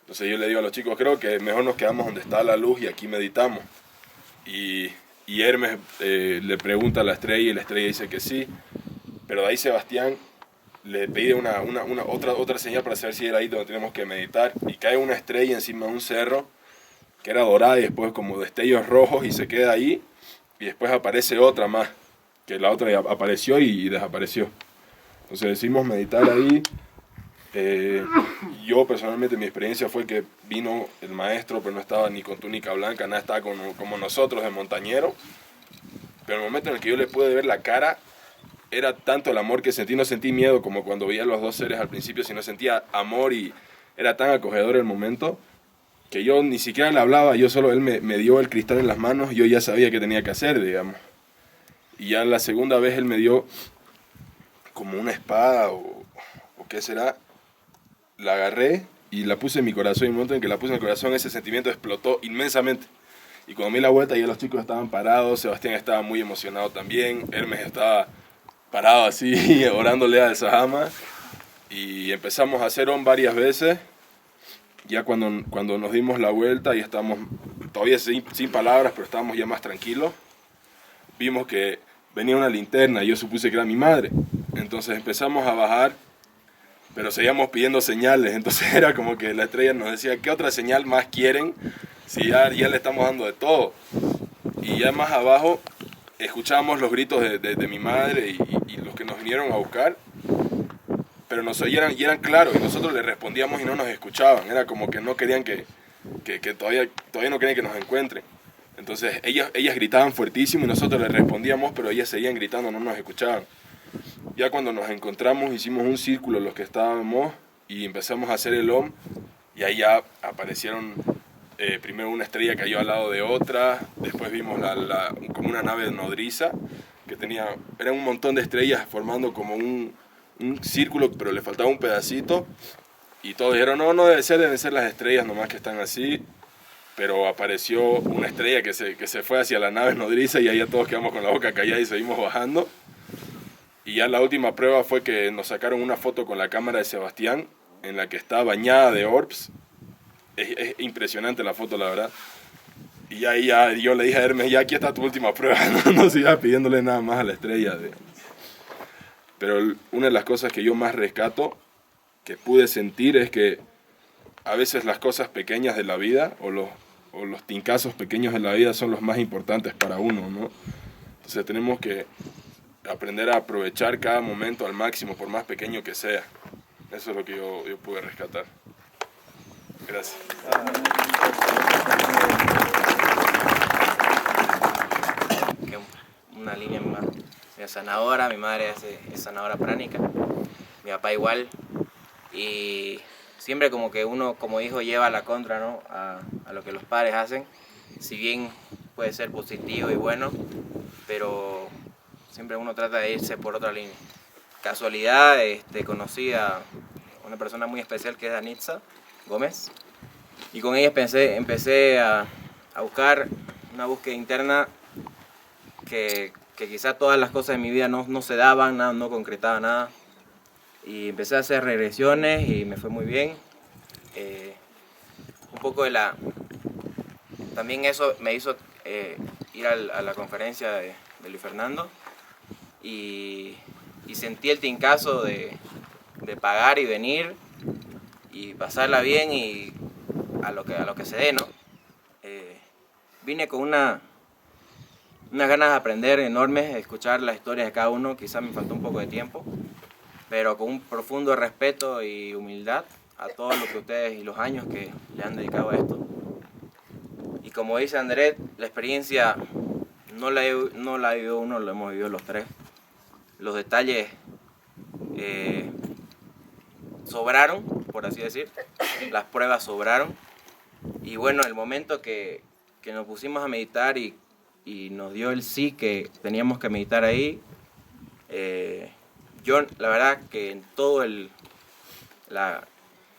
Entonces yo le digo a los chicos, creo que mejor nos quedamos donde está la luz y aquí meditamos. Y Hermes le pregunta a la estrella y la estrella dice que sí. Pero de ahí Sebastián le pide otra señal para saber si era ahí donde tenemos que meditar. Y cae una estrella encima de un cerro que era dorada y después como destellos rojos y se queda ahí. Y después aparece otra más, que la otra apareció y desapareció. Entonces decidimos meditar ahí. Yo personalmente mi experiencia fue que vino el maestro, pero no estaba ni con túnica blanca, nada, estaba como nosotros de montañero. Pero en el momento en el que yo le pude ver la cara, era tanto el amor que sentí, no sentí miedo como cuando veía a los dos seres al principio, sino sentía amor y era tan acogedor el momento que yo ni siquiera le hablaba, él me dio el cristal en las manos y yo ya sabía qué tenía que hacer, digamos. Y ya la segunda vez él me dio como una espada o qué será, la agarré y la puse en mi corazón y en el momento en que la puse en el corazón ese sentimiento explotó inmensamente. Y cuando me di la vuelta ya los chicos estaban parados, Sebastián estaba muy emocionado también, Hermes estaba parado así orándole al Sahama y empezamos a hacer varias veces. Ya cuando nos dimos la vuelta y estábamos todavía sin palabras, pero estábamos ya más tranquilos, vimos que venía una linterna y yo supuse que era mi madre. Entonces empezamos a bajar, pero seguíamos pidiendo señales. Entonces era como que la estrella nos decía, ¿qué otra señal más quieren? Si ya le estamos dando de todo. Y ya más abajo escuchábamos los gritos de mi madre y los que nos vinieron a buscar. Pero nos oyeran y eran claros y nosotros les respondíamos y no nos escuchaban. Era como que no querían que todavía no querían que nos encuentren. Entonces ellas gritaban fuertísimo y nosotros les respondíamos, pero ellas seguían gritando, no nos escuchaban. Ya cuando nos encontramos hicimos un círculo los que estábamos y empezamos a hacer el Om y ahí ya aparecieron, primero una estrella cayó al lado de otra, después vimos como una nave nodriza, que era un montón de estrellas formando como un círculo, pero le faltaba un pedacito, y todos dijeron, no deben ser las estrellas nomás que están así, pero apareció una estrella que se fue hacia la nave nodriza, y ahí ya todos quedamos con la boca callada y seguimos bajando. Y ya la última prueba fue que nos sacaron una foto con la cámara de Sebastián, en la que está bañada de orbs. Es impresionante la foto, la verdad. Y ahí ya yo le dije a Hermes, ya aquí está tu última prueba, no sigas pidiéndole nada más a la estrella. Pero una de las cosas que yo más rescato, que pude sentir, es que a veces las cosas pequeñas de la vida, o los tincazos pequeños de la vida, son los más importantes para uno, ¿no? Entonces tenemos que aprender a aprovechar cada momento al máximo, por más pequeño que sea. Eso es lo que yo pude rescatar. Gracias.
Una línea más sanadora, mi madre es sanadora pránica, mi papá igual, y siempre como que uno como hijo lleva la contra, ¿no? a lo que los padres hacen, si bien puede ser positivo y bueno, pero siempre uno trata de irse por otra línea. Casualidad, conocí a una persona muy especial que es Danitza Gómez, y con ella empecé a buscar una búsqueda interna que quizás todas las cosas de mi vida no se daban, no concretaba nada, y empecé a hacer regresiones y me fue muy bien. Un poco también eso me hizo ir a la conferencia de Luis Fernando, y sentí el tincazo de pagar y venir y pasarla bien y a lo que se dé, ¿no? Vine con unas ganas de aprender enormes, de escuchar las historias de cada uno. Quizás me faltó un poco de tiempo, pero con un profundo respeto y humildad a todo lo que ustedes y los años que le han dedicado a esto. Y como dice Andrés, la experiencia no la ha vivido uno, lo hemos vivido los tres. Los detalles sobraron, por así decir, las pruebas sobraron, y bueno, el momento que nos pusimos a meditar y nos dio el sí que teníamos que meditar ahí, yo la verdad que en todo el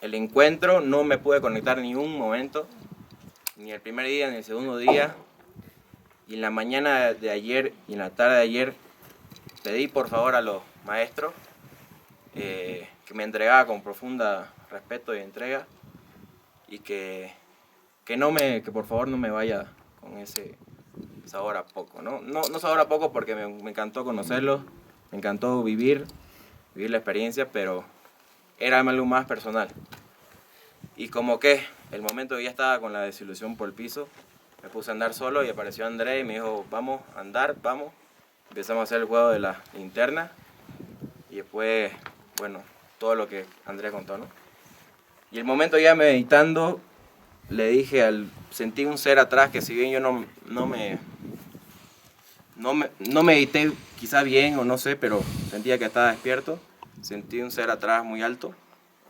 encuentro no me pude conectar ni un momento, ni el primer día ni el segundo día, y en la mañana de ayer y en la tarde de ayer pedí por favor a los maestros que me entregara con profunda respeto y entrega, y que por favor no me vaya con ese sabor a poco, no sabor a poco, porque me encantó conocerlos, me encantó vivir la experiencia, pero era algo más personal. Y como que el momento que ya estaba con la desilusión por el piso, me puse a andar solo y apareció Andrés y me dijo, vamos a andar, vamos. Empezamos a hacer el juego de la linterna y después, bueno, todo lo que Andrés contó, ¿no? Y el momento ya meditando, le dije, sentí un ser atrás que si bien yo no medité quizá bien o no sé, pero sentía que estaba despierto, sentí un ser atrás muy alto,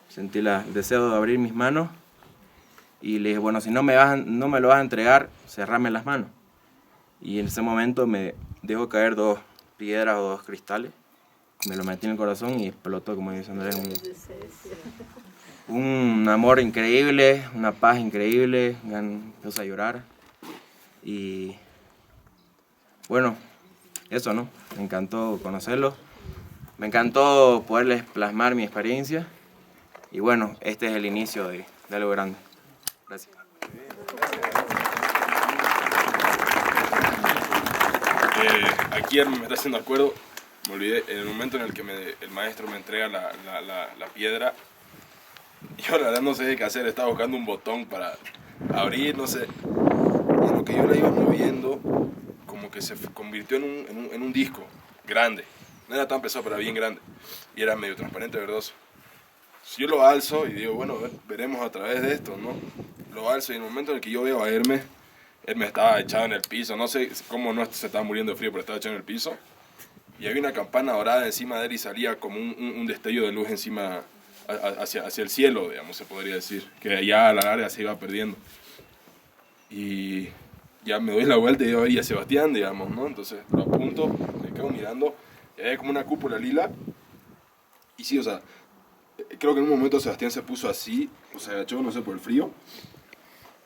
sentí el deseo de abrir mis manos y le dije, bueno, si no me lo vas a entregar, cerrame las manos. Y en ese momento me dejó caer 2 piedras o 2 cristales, me lo metí en el corazón y explotó, como dice Andrés, un amor increíble, una paz increíble, me puse a llorar y bueno, eso, ¿no? Me encantó conocerlos, me encantó poderles plasmar mi experiencia y bueno, este es el inicio de algo grande. Gracias.
Aquí me está haciendo acuerdo, me olvidé, en el momento en el que el maestro me entrega la piedra, yo la verdad no sé qué hacer, estaba buscando un botón para abrir, no sé, y en lo que yo la iba moviendo, como que se convirtió en un disco grande, no era tan pesado, pero era bien grande, y era medio transparente, verdoso. Si yo lo alzo y digo, bueno, veremos a través de esto, ¿no? Lo alzo y en el momento en el que yo veo a Hermes estaba echado en el piso, no sé cómo no se estaba muriendo de frío, pero estaba echado en el piso. Y había una campana dorada encima de él y salía como un destello de luz encima hacia el cielo, digamos, se podría decir, que ya a la larga se iba perdiendo. Y ya me doy la vuelta y veo ahí a Sebastián, digamos, ¿no? Entonces lo apunto, me quedo mirando, y hay como una cúpula lila, y sí, o sea, creo que en un momento Sebastián se puso así, o se agachó, no sé, por el frío,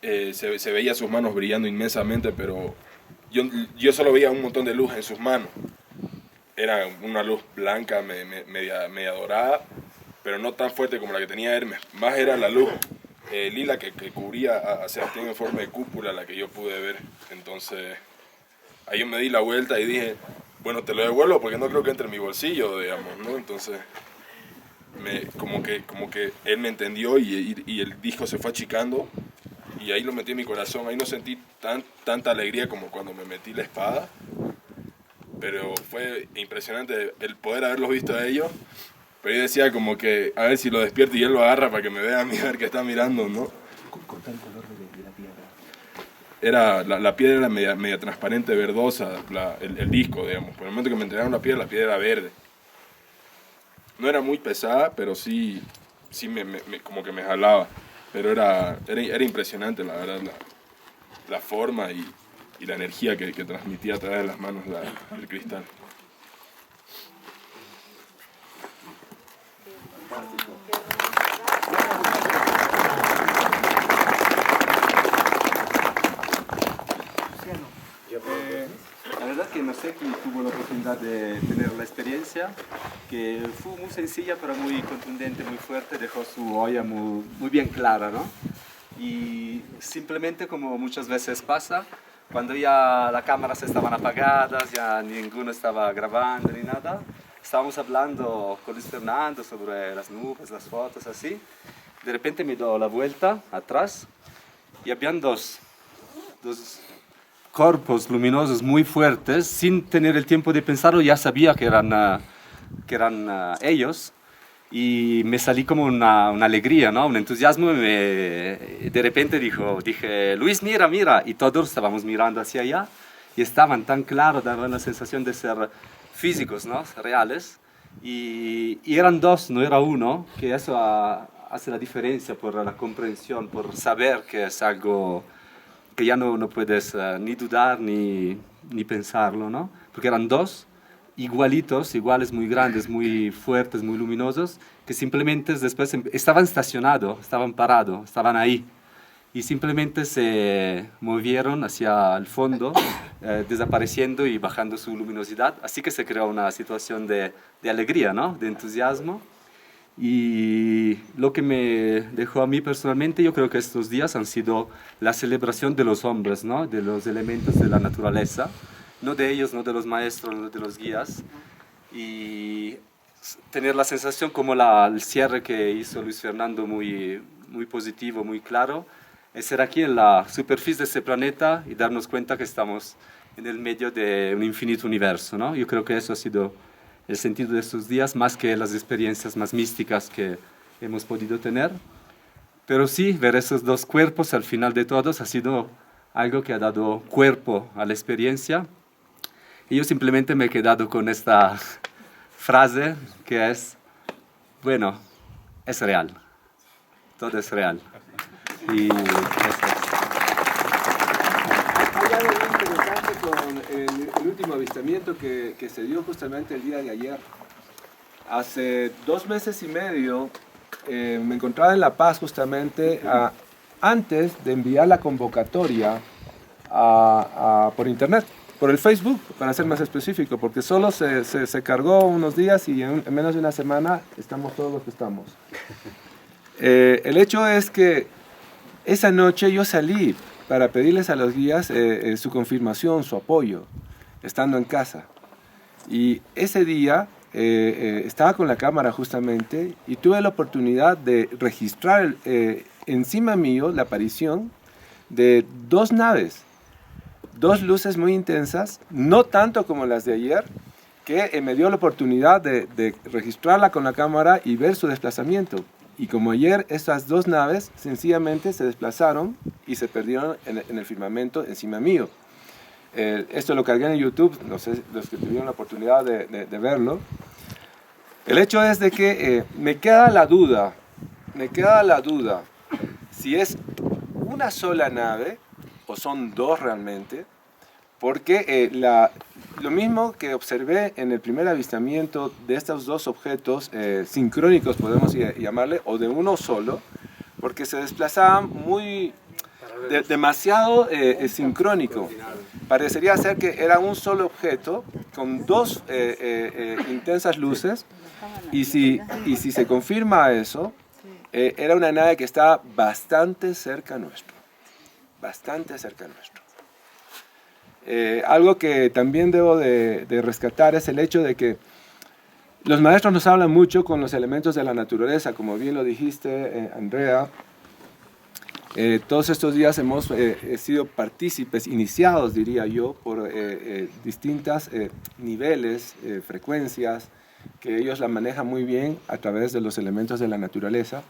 se veía sus manos brillando inmensamente, pero yo solo veía un montón de luz en sus manos. Era una luz blanca, media dorada, pero no tan fuerte como la que tenía Hermes. Más era la luz lila que cubría a Sebastián en forma de cúpula, la que yo pude ver. Entonces, ahí yo me di la vuelta y dije, bueno, te lo devuelvo porque no creo que entre en mi bolsillo, digamos, ¿no? Entonces, como que él me entendió y el disco se fue achicando y ahí lo metí en mi corazón. Ahí no sentí tanta alegría como cuando me metí la espada, pero fue impresionante el poder haberlos visto a ellos. Pero yo decía como que a ver si lo despierto y él lo agarra para que me vea a mí, a ver qué está mirando, ¿no?
Contá el color de la piedra.
La piedra era media transparente, verdosa, el disco, digamos. Por el momento que me entregaron la piedra era verde. No era muy pesada, pero sí como que me jalaba. Pero era impresionante, la verdad, la forma y la energía que transmitía a través de las manos el cristal.
La verdad que no sé quién tuvo la oportunidad de tener la experiencia, que fue muy sencilla pero muy contundente, muy fuerte, dejó su olla muy bien clara, ¿no? Y simplemente, como muchas veces pasa, cuando ya las cámaras estaban apagadas, ya ninguno estaba grabando ni nada, estábamos hablando con Luis Fernando sobre las nubes, las fotos, así. De repente me doy la vuelta atrás y habían dos cuerpos luminosos muy fuertes. Sin tener el tiempo de pensarlo, ya sabía que eran ellos. Y me salí como una alegría, ¿no? Un entusiasmo. De repente dije, Luis, mira, mira. Y todos estábamos mirando hacia allá. Y estaban tan claros, daban la sensación de ser físicos, ¿no? Reales. Y eran dos, no era uno. Que eso hace la diferencia por la comprensión, por saber que es algo que ya no puedes ni dudar ni pensarlo, ¿no? Porque eran dos igualitos, iguales, muy grandes, muy fuertes, muy luminosos, que simplemente después estaban estacionados, estaban parados, estaban ahí. Y simplemente se movieron hacia el fondo, desapareciendo y bajando su luminosidad. Así que se creó una situación de alegría, ¿no? De entusiasmo. Y lo que me dejó a mí personalmente, yo creo que estos días han sido la celebración de los hombres, ¿no? De los elementos de la naturaleza, no de ellos, no de los maestros, no de los guías, y tener la sensación como el cierre que hizo Luis Fernando, muy positivo, muy claro, es ser aquí en la superficie de este planeta y darnos cuenta que estamos en el medio de un infinito universo, ¿no? Yo creo que eso ha sido el sentido de estos días, más que las experiencias más místicas que hemos podido tener. Pero sí, ver esos dos cuerpos al final de todos ha sido algo que ha dado cuerpo a la experiencia. Y yo simplemente me he quedado con esta frase que es, bueno, es real. Todo es real. Y eso es.
Hay algo muy interesante con el último avistamiento que se dio justamente el día de ayer. Hace 2 meses y medio me encontraba en La Paz justamente antes de enviar la convocatoria por internet, por el Facebook, para ser más específico, porque solo se cargó unos días y en menos de una semana estamos todos los que estamos. El hecho es que esa noche yo salí para pedirles a los guías su confirmación, su apoyo, estando en casa. Y ese día estaba con la cámara justamente y tuve la oportunidad de registrar encima mío la aparición de 2 naves, 2 luces muy intensas, no tanto como las de ayer, que me dio la oportunidad de registrarla con la cámara y ver su desplazamiento. Y como ayer, estas 2 naves sencillamente se desplazaron y se perdieron en el firmamento encima mío. Esto lo cargué en YouTube, no sé, los que tuvieron la oportunidad de verlo. El hecho es de que me queda la duda si es una sola nave o son dos realmente, porque lo mismo que observé en el primer avistamiento de estos dos objetos sincrónicos, podemos llamarle, o de uno solo, porque se desplazaban demasiado sincrónico. Parecería ser que era un solo objeto con dos intensas luces, y si se confirma eso, era una nave que estaba bastante cerca nuestro. Algo que también debo de rescatar es el hecho de que los maestros nos hablan mucho con los elementos de la naturaleza, como bien lo dijiste, Andrea. Todos estos días hemos sido partícipes, iniciados, diría yo, por distintos niveles, frecuencias, que ellos la manejan muy bien a través de los elementos de la naturaleza.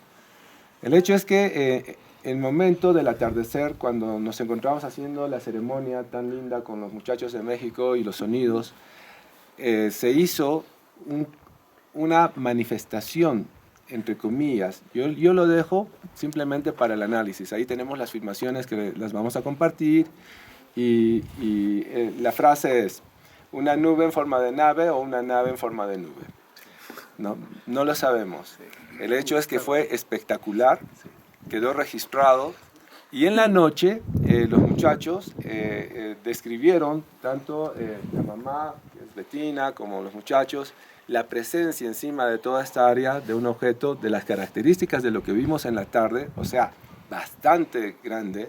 El hecho es que el momento del atardecer, cuando nos encontramos haciendo la ceremonia tan linda con los muchachos de México y los sonidos, se hizo una manifestación, entre comillas. Yo lo dejo simplemente para el análisis. Ahí tenemos las filmaciones que las vamos a compartir, y la frase es: una nube en forma de nave o una nave en forma de nube. No lo sabemos. El hecho es que fue espectacular, quedó registrado, y en la noche los muchachos describieron, tanto la mamá, que es Betina, como los muchachos, la presencia encima de toda esta área de un objeto de las características de lo que vimos en la tarde, o sea, bastante grande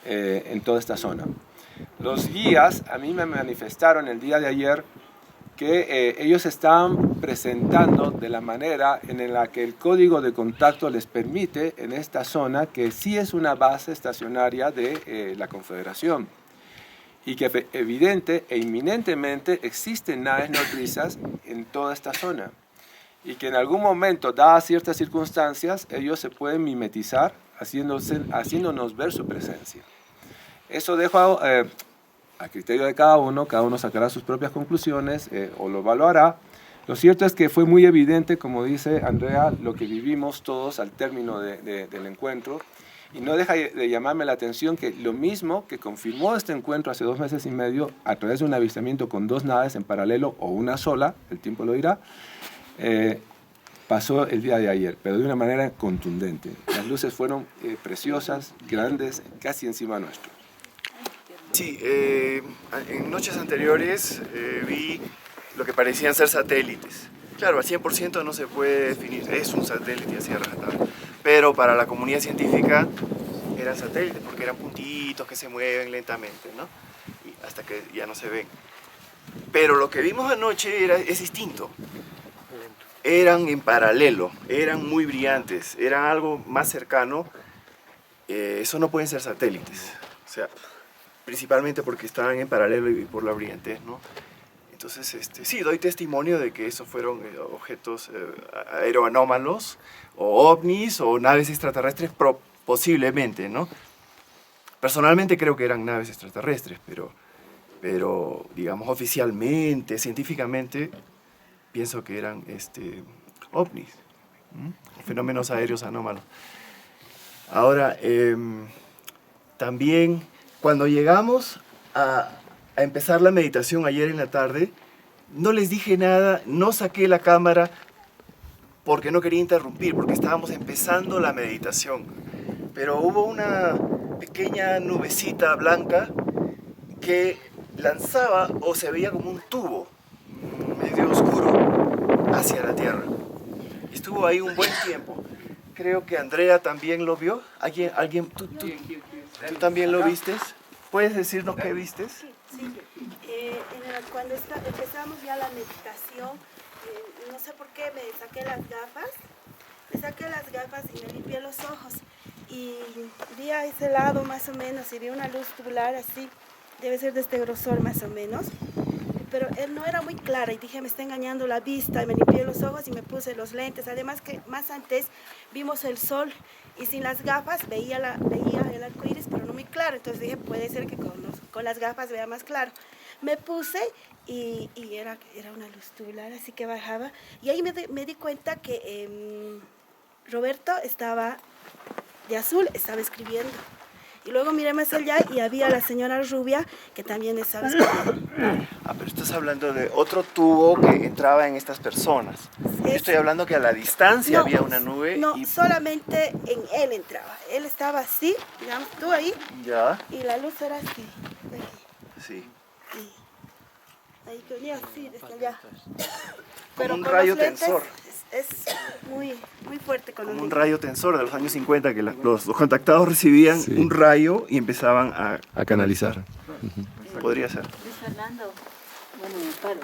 en toda esta zona. Los guías a mí me manifestaron el día de ayer que ellos estaban presentando de la manera en la que el código de contacto les permite en esta zona, que sí es una base estacionaria de la Confederación, y que evidente e inminentemente existen naves nodrizas en toda esta zona, y que en algún momento, dadas ciertas circunstancias, ellos se pueden mimetizar haciéndonos ver su presencia. Eso dejo a criterio de cada uno sacará sus propias conclusiones o lo evaluará. Lo cierto es que fue muy evidente, como dice Andrea, lo que vivimos todos al término del encuentro, y no deja de llamarme la atención que lo mismo que confirmó este encuentro hace 2 meses y medio a través de un avistamiento con 2 naves en paralelo o una sola, el tiempo lo dirá, pasó el día de ayer, pero de una manera contundente. Las luces fueron preciosas, grandes, casi encima nuestro.
Sí, en noches anteriores vi lo que parecían ser satélites. Claro, al 100% no se puede definir, es un satélite así rajatabla, pero para la comunidad científica eran satélites porque eran puntitos que se mueven lentamente, ¿no? Y hasta que ya no se ven. Pero lo que vimos anoche es distinto. Eran en paralelo, eran muy brillantes, eran algo más cercano. Eso no pueden ser satélites, o sea, principalmente porque estaban en paralelo y por la brillantez, ¿no? Entonces, sí, doy testimonio de que esos fueron objetos aeroanómalos, o ovnis, o naves extraterrestres, posiblemente, ¿no? Personalmente creo que eran naves extraterrestres, pero digamos, oficialmente, científicamente, pienso que eran ovnis, fenómenos aéreos anómalos. Ahora, también cuando llegamos a empezar la meditación ayer en la tarde, no les dije nada, no saqué la cámara porque no quería interrumpir, porque estábamos empezando la meditación. Pero hubo una pequeña nubecita blanca que lanzaba o se veía como un tubo medio oscuro hacia la Tierra. Estuvo ahí un buen tiempo. Creo que Andrea también lo vio. ¿Tú también lo vistes? ¿Puedes decirnos qué vistes?
Sí, cuando empezamos ya la meditación, no sé por qué me saqué las gafas y me limpié los ojos y vi a ese lado más o menos y vi una luz tubular así, debe ser de este grosor más o menos, pero él no era muy clara y dije me está engañando la vista y me limpié los ojos y me puse los lentes, además que más antes vimos el sol y sin las gafas veía el arco iris pero no muy claro, entonces dije puede ser que con las gafas vea más claro, Me puse y era una luz tubular, así que bajaba. Y ahí me di cuenta que Roberto estaba de azul, estaba escribiendo. Y luego miré más allá y había la señora rubia que también estaba escribiendo.
Ah, pero estás hablando de otro tubo que entraba en estas personas. Yo estoy hablando que a la distancia había una nube.
No,
y...
solamente en él entraba. Él estaba así, digamos, tú ahí.
Ya.
Y la luz era así. De aquí.
Sí.
Ahí que venía así, desde allá.
Como un
con
rayo
los lentes
tensor.
Es muy fuerte con los
Como un
lentes.
rayo tensor de los años 50, que los contactados recibían un rayo y empezaban a
canalizar.
Podría ser.
Luis Fernando, bueno, me paro.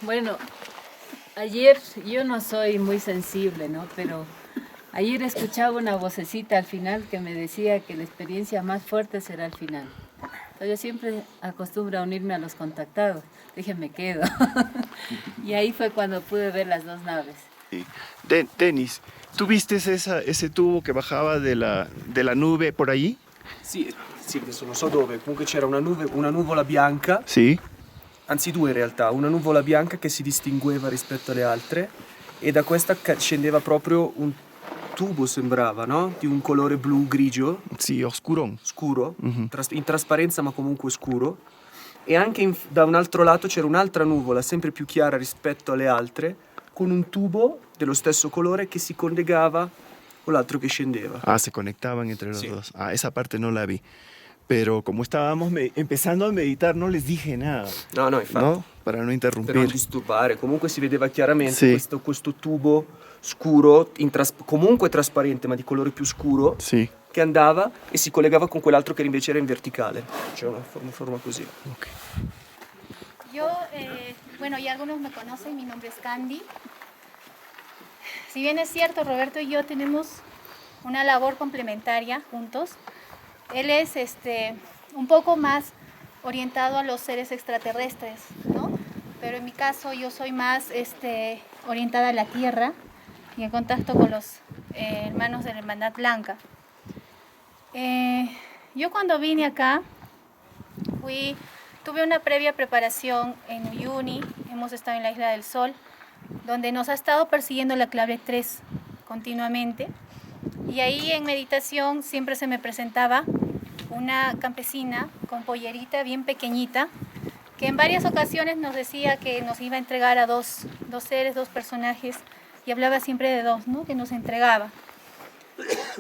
Bueno, ayer yo no soy muy sensible, ¿no? Pero ayer escuchaba una vocecita al final que me decía que la experiencia más fuerte será al final. Entonces, yo siempre acostumbro a unirme a los contactados. Dije, me quedo. Y ahí fue cuando pude ver las dos naves.
Sí. Denis, ¿tú viste ese tubo che bajava della nube por allí?
Sì, adesso non so dove, comunque c'era una nuvola bianca,
Sì.
anzi due in realtà, una nuvola bianca che si distingueva rispetto alle altre e da questa scendeva proprio un tubo, sembrava, no? Di un colore blu-grigio.
Sì, oscuro.
Scuro, in trasparenza ma comunque scuro. E anche da un altro lato c'era un'altra nuvola, sempre più chiara rispetto alle altre, con un tubo dello stesso colore che si collegava con l'altro che scendeva.
Ah, se conectaban entre los dos. Ah, esa parte no la vi. Pero como estábamos empezando a meditar, no les dije nada.
No, infatti.
¿No? Para no interrumpir.
Per non disturbare. Comunque si vedeva chiaramente questo tubo scuro, comunque trasparente, ma di colore più scuro, che andava e si collegava con quell'altro che invece era in verticale. Cioè una forma così.
Okay.
Yo, bueno, ya algunos me conocen, mi nombre es Candy. Si bien es cierto, Roberto y yo tenemos una labor complementaria juntos, él es un poco más orientado a los seres extraterrestres, ¿no? Pero en mi caso yo soy más orientada a la Tierra y en contacto con los hermanos de la Hermandad Blanca. Yo cuando vine acá tuve una previa preparación en Uyuni, hemos estado en la Isla del Sol, donde nos ha estado persiguiendo la clave 3 continuamente. Y ahí en meditación siempre se me presentaba una campesina con pollerita bien pequeñita, que en varias ocasiones nos decía que nos iba a entregar a dos seres, dos personajes, y hablaba siempre de dos, ¿no? Que nos entregaba.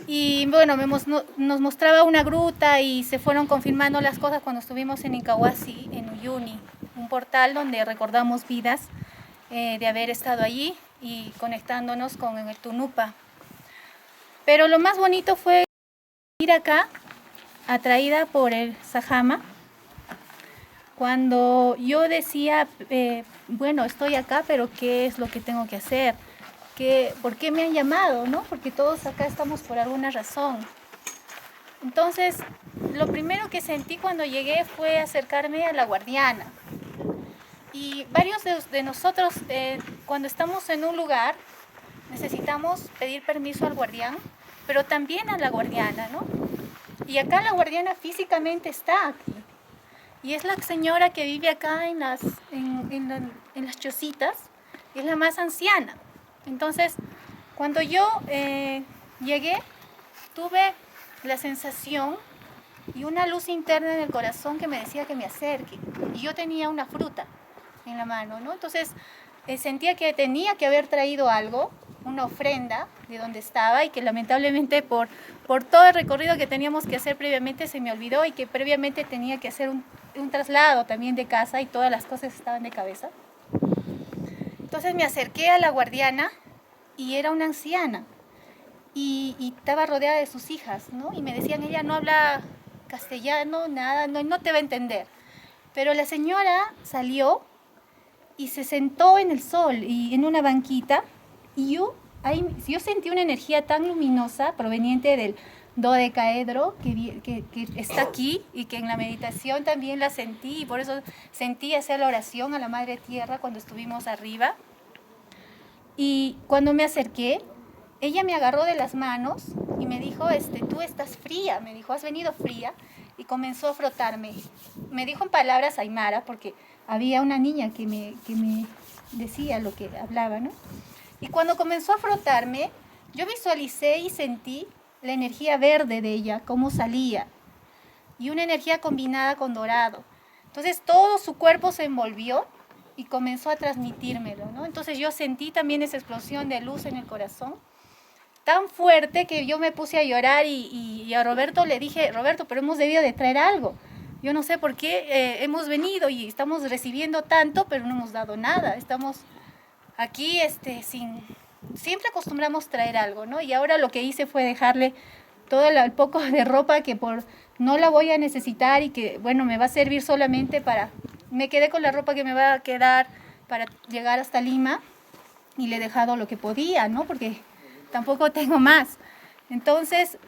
Y bueno, nos mostraba una gruta y se fueron confirmando las cosas cuando estuvimos en Incahuasi, en Uyuni, un portal donde recordamos vidas de haber estado allí y conectándonos con el Tunupa. Pero lo más bonito fue ir acá, atraída por el Sajama, cuando yo decía, bueno, estoy acá, pero ¿qué es lo que tengo que hacer? ¿Por qué me han llamado? ¿No? Porque todos acá estamos por alguna razón. Entonces, lo primero que sentí cuando llegué fue acercarme a la guardiana. Y varios de nosotros, cuando estamos en un lugar, necesitamos pedir permiso al guardián, pero también a la guardiana, ¿no? Y acá la guardiana físicamente está aquí. Y es la señora que vive acá en las chocitas, y es la más anciana. Entonces, cuando yo llegué, tuve la sensación y una luz interna en el corazón que me decía que me acerque. Y yo tenía una fruta en la mano, ¿no? Entonces, sentía que tenía que haber traído algo, una ofrenda de donde estaba, y que lamentablemente por todo el recorrido que teníamos que hacer previamente se me olvidó, y que previamente tenía que hacer un traslado también de casa y todas las cosas estaban de cabeza. Entonces me acerqué a la guardiana y era una anciana y estaba rodeada de sus hijas, ¿no? Y me decían, ella no habla castellano, nada, no te va a entender. Pero la señora salió y se sentó en el sol y en una banquita, y yo sentí una energía tan luminosa proveniente del dodecaedro que está aquí, y que en la meditación también la sentí, y por eso sentí hacer la oración a la Madre Tierra cuando estuvimos arriba. Y cuando me acerqué, ella me agarró de las manos y me dijo, tú estás fría, me dijo, has venido fría. y comenzó a frotarme. Me dijo en palabras aymara, porque había una niña que me decía lo que hablaba, ¿no? Y cuando comenzó a frotarme, yo visualicé y sentí la energía verde de ella, cómo salía, y una energía combinada con dorado. Entonces todo su cuerpo se envolvió y comenzó a transmitírmelo, ¿no? Entonces yo sentí también esa explosión de luz en el corazón, tan fuerte que yo me puse a llorar y a Roberto le dije, Roberto, pero hemos debido de traer algo. Yo no sé por qué hemos venido y estamos recibiendo tanto, pero no hemos dado nada. Estamos aquí siempre acostumbramos traer algo, ¿no? Y ahora lo que hice fue dejarle todo el poco de ropa que no la voy a necesitar y que, bueno, me va a servir solamente para... Me quedé con la ropa que me va a quedar para llegar hasta Lima y le he dejado lo que podía, ¿no? Porque tampoco tengo más. Entonces,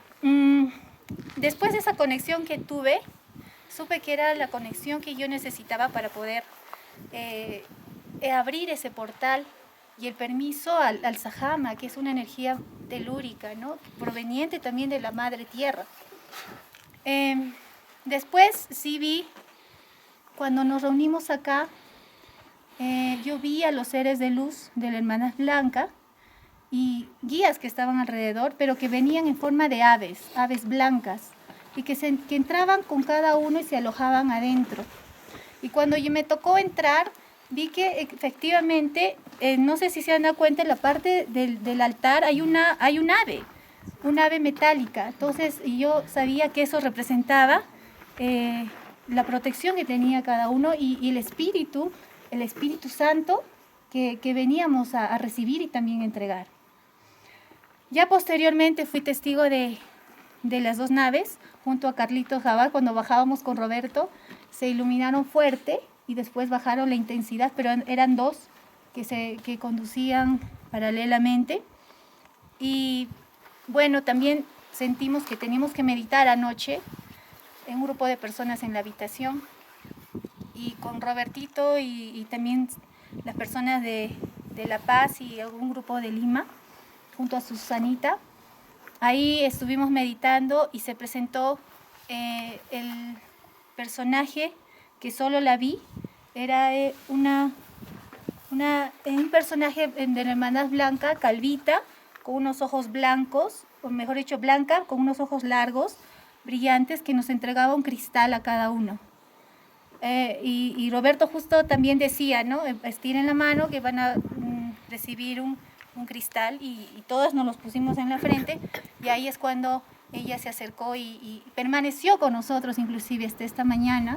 después de esa conexión que tuve, supe que era la conexión que yo necesitaba para poder abrir ese portal y el permiso al Sahama, que es una energía telúrica, ¿no? Proveniente también de la Madre Tierra. Después sí vi, cuando nos reunimos acá, yo vi a los seres de luz de la Hermandad Blanca y guías que estaban alrededor, pero que venían en forma de aves blancas, y que entraban con cada uno y se alojaban adentro. Y cuando me tocó entrar, vi que efectivamente, no sé si se han dado cuenta, en la parte del altar hay un ave metálica. Entonces yo sabía que eso representaba la protección que tenía cada uno y el Espíritu Santo que veníamos a recibir y también entregar. Ya posteriormente fui testigo de las dos naves, junto a Carlitos Jabal. Cuando bajábamos con Roberto, se iluminaron fuerte y después bajaron la intensidad, pero eran dos que conducían paralelamente. Y bueno, también sentimos que teníamos que meditar anoche en un grupo de personas en la habitación, y con Robertito y también las personas de La Paz y algún grupo de Lima, junto a Susanita. Ahí estuvimos meditando y se presentó el personaje que solo la vi. Era un personaje de la Hermandad Blanca, calvita, con unos ojos blancos, o mejor dicho, blanca, con unos ojos largos, brillantes, que nos entregaba un cristal a cada uno. Y Roberto justo también decía, ¿no? Estiren la mano que van a recibir un cristal, y todos nos los pusimos en la frente, y ahí es cuando ella se acercó y permaneció con nosotros, inclusive hasta esta mañana,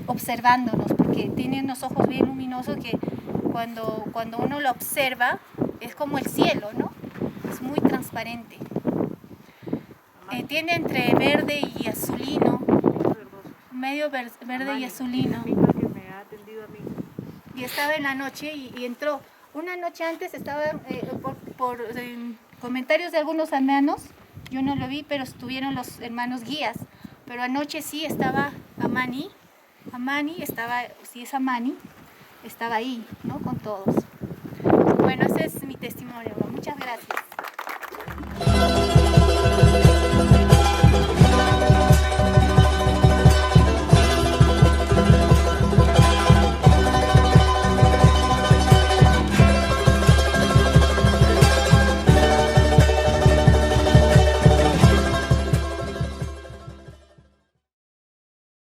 observándonos, porque tiene unos ojos bien luminosos que cuando uno lo observa es como el cielo, ¿no? Es muy transparente. Tiene entre verde y azulino, medio verde y azulino. Y estaba en la noche y entró. Una noche antes estaba, por comentarios de algunos hermanos, yo no lo vi, pero estuvieron los hermanos guías. Pero anoche sí estaba Amani estaba, sí es Amani, estaba ahí, ¿no? Con todos. Bueno, ese es mi testimonio. Muchas gracias.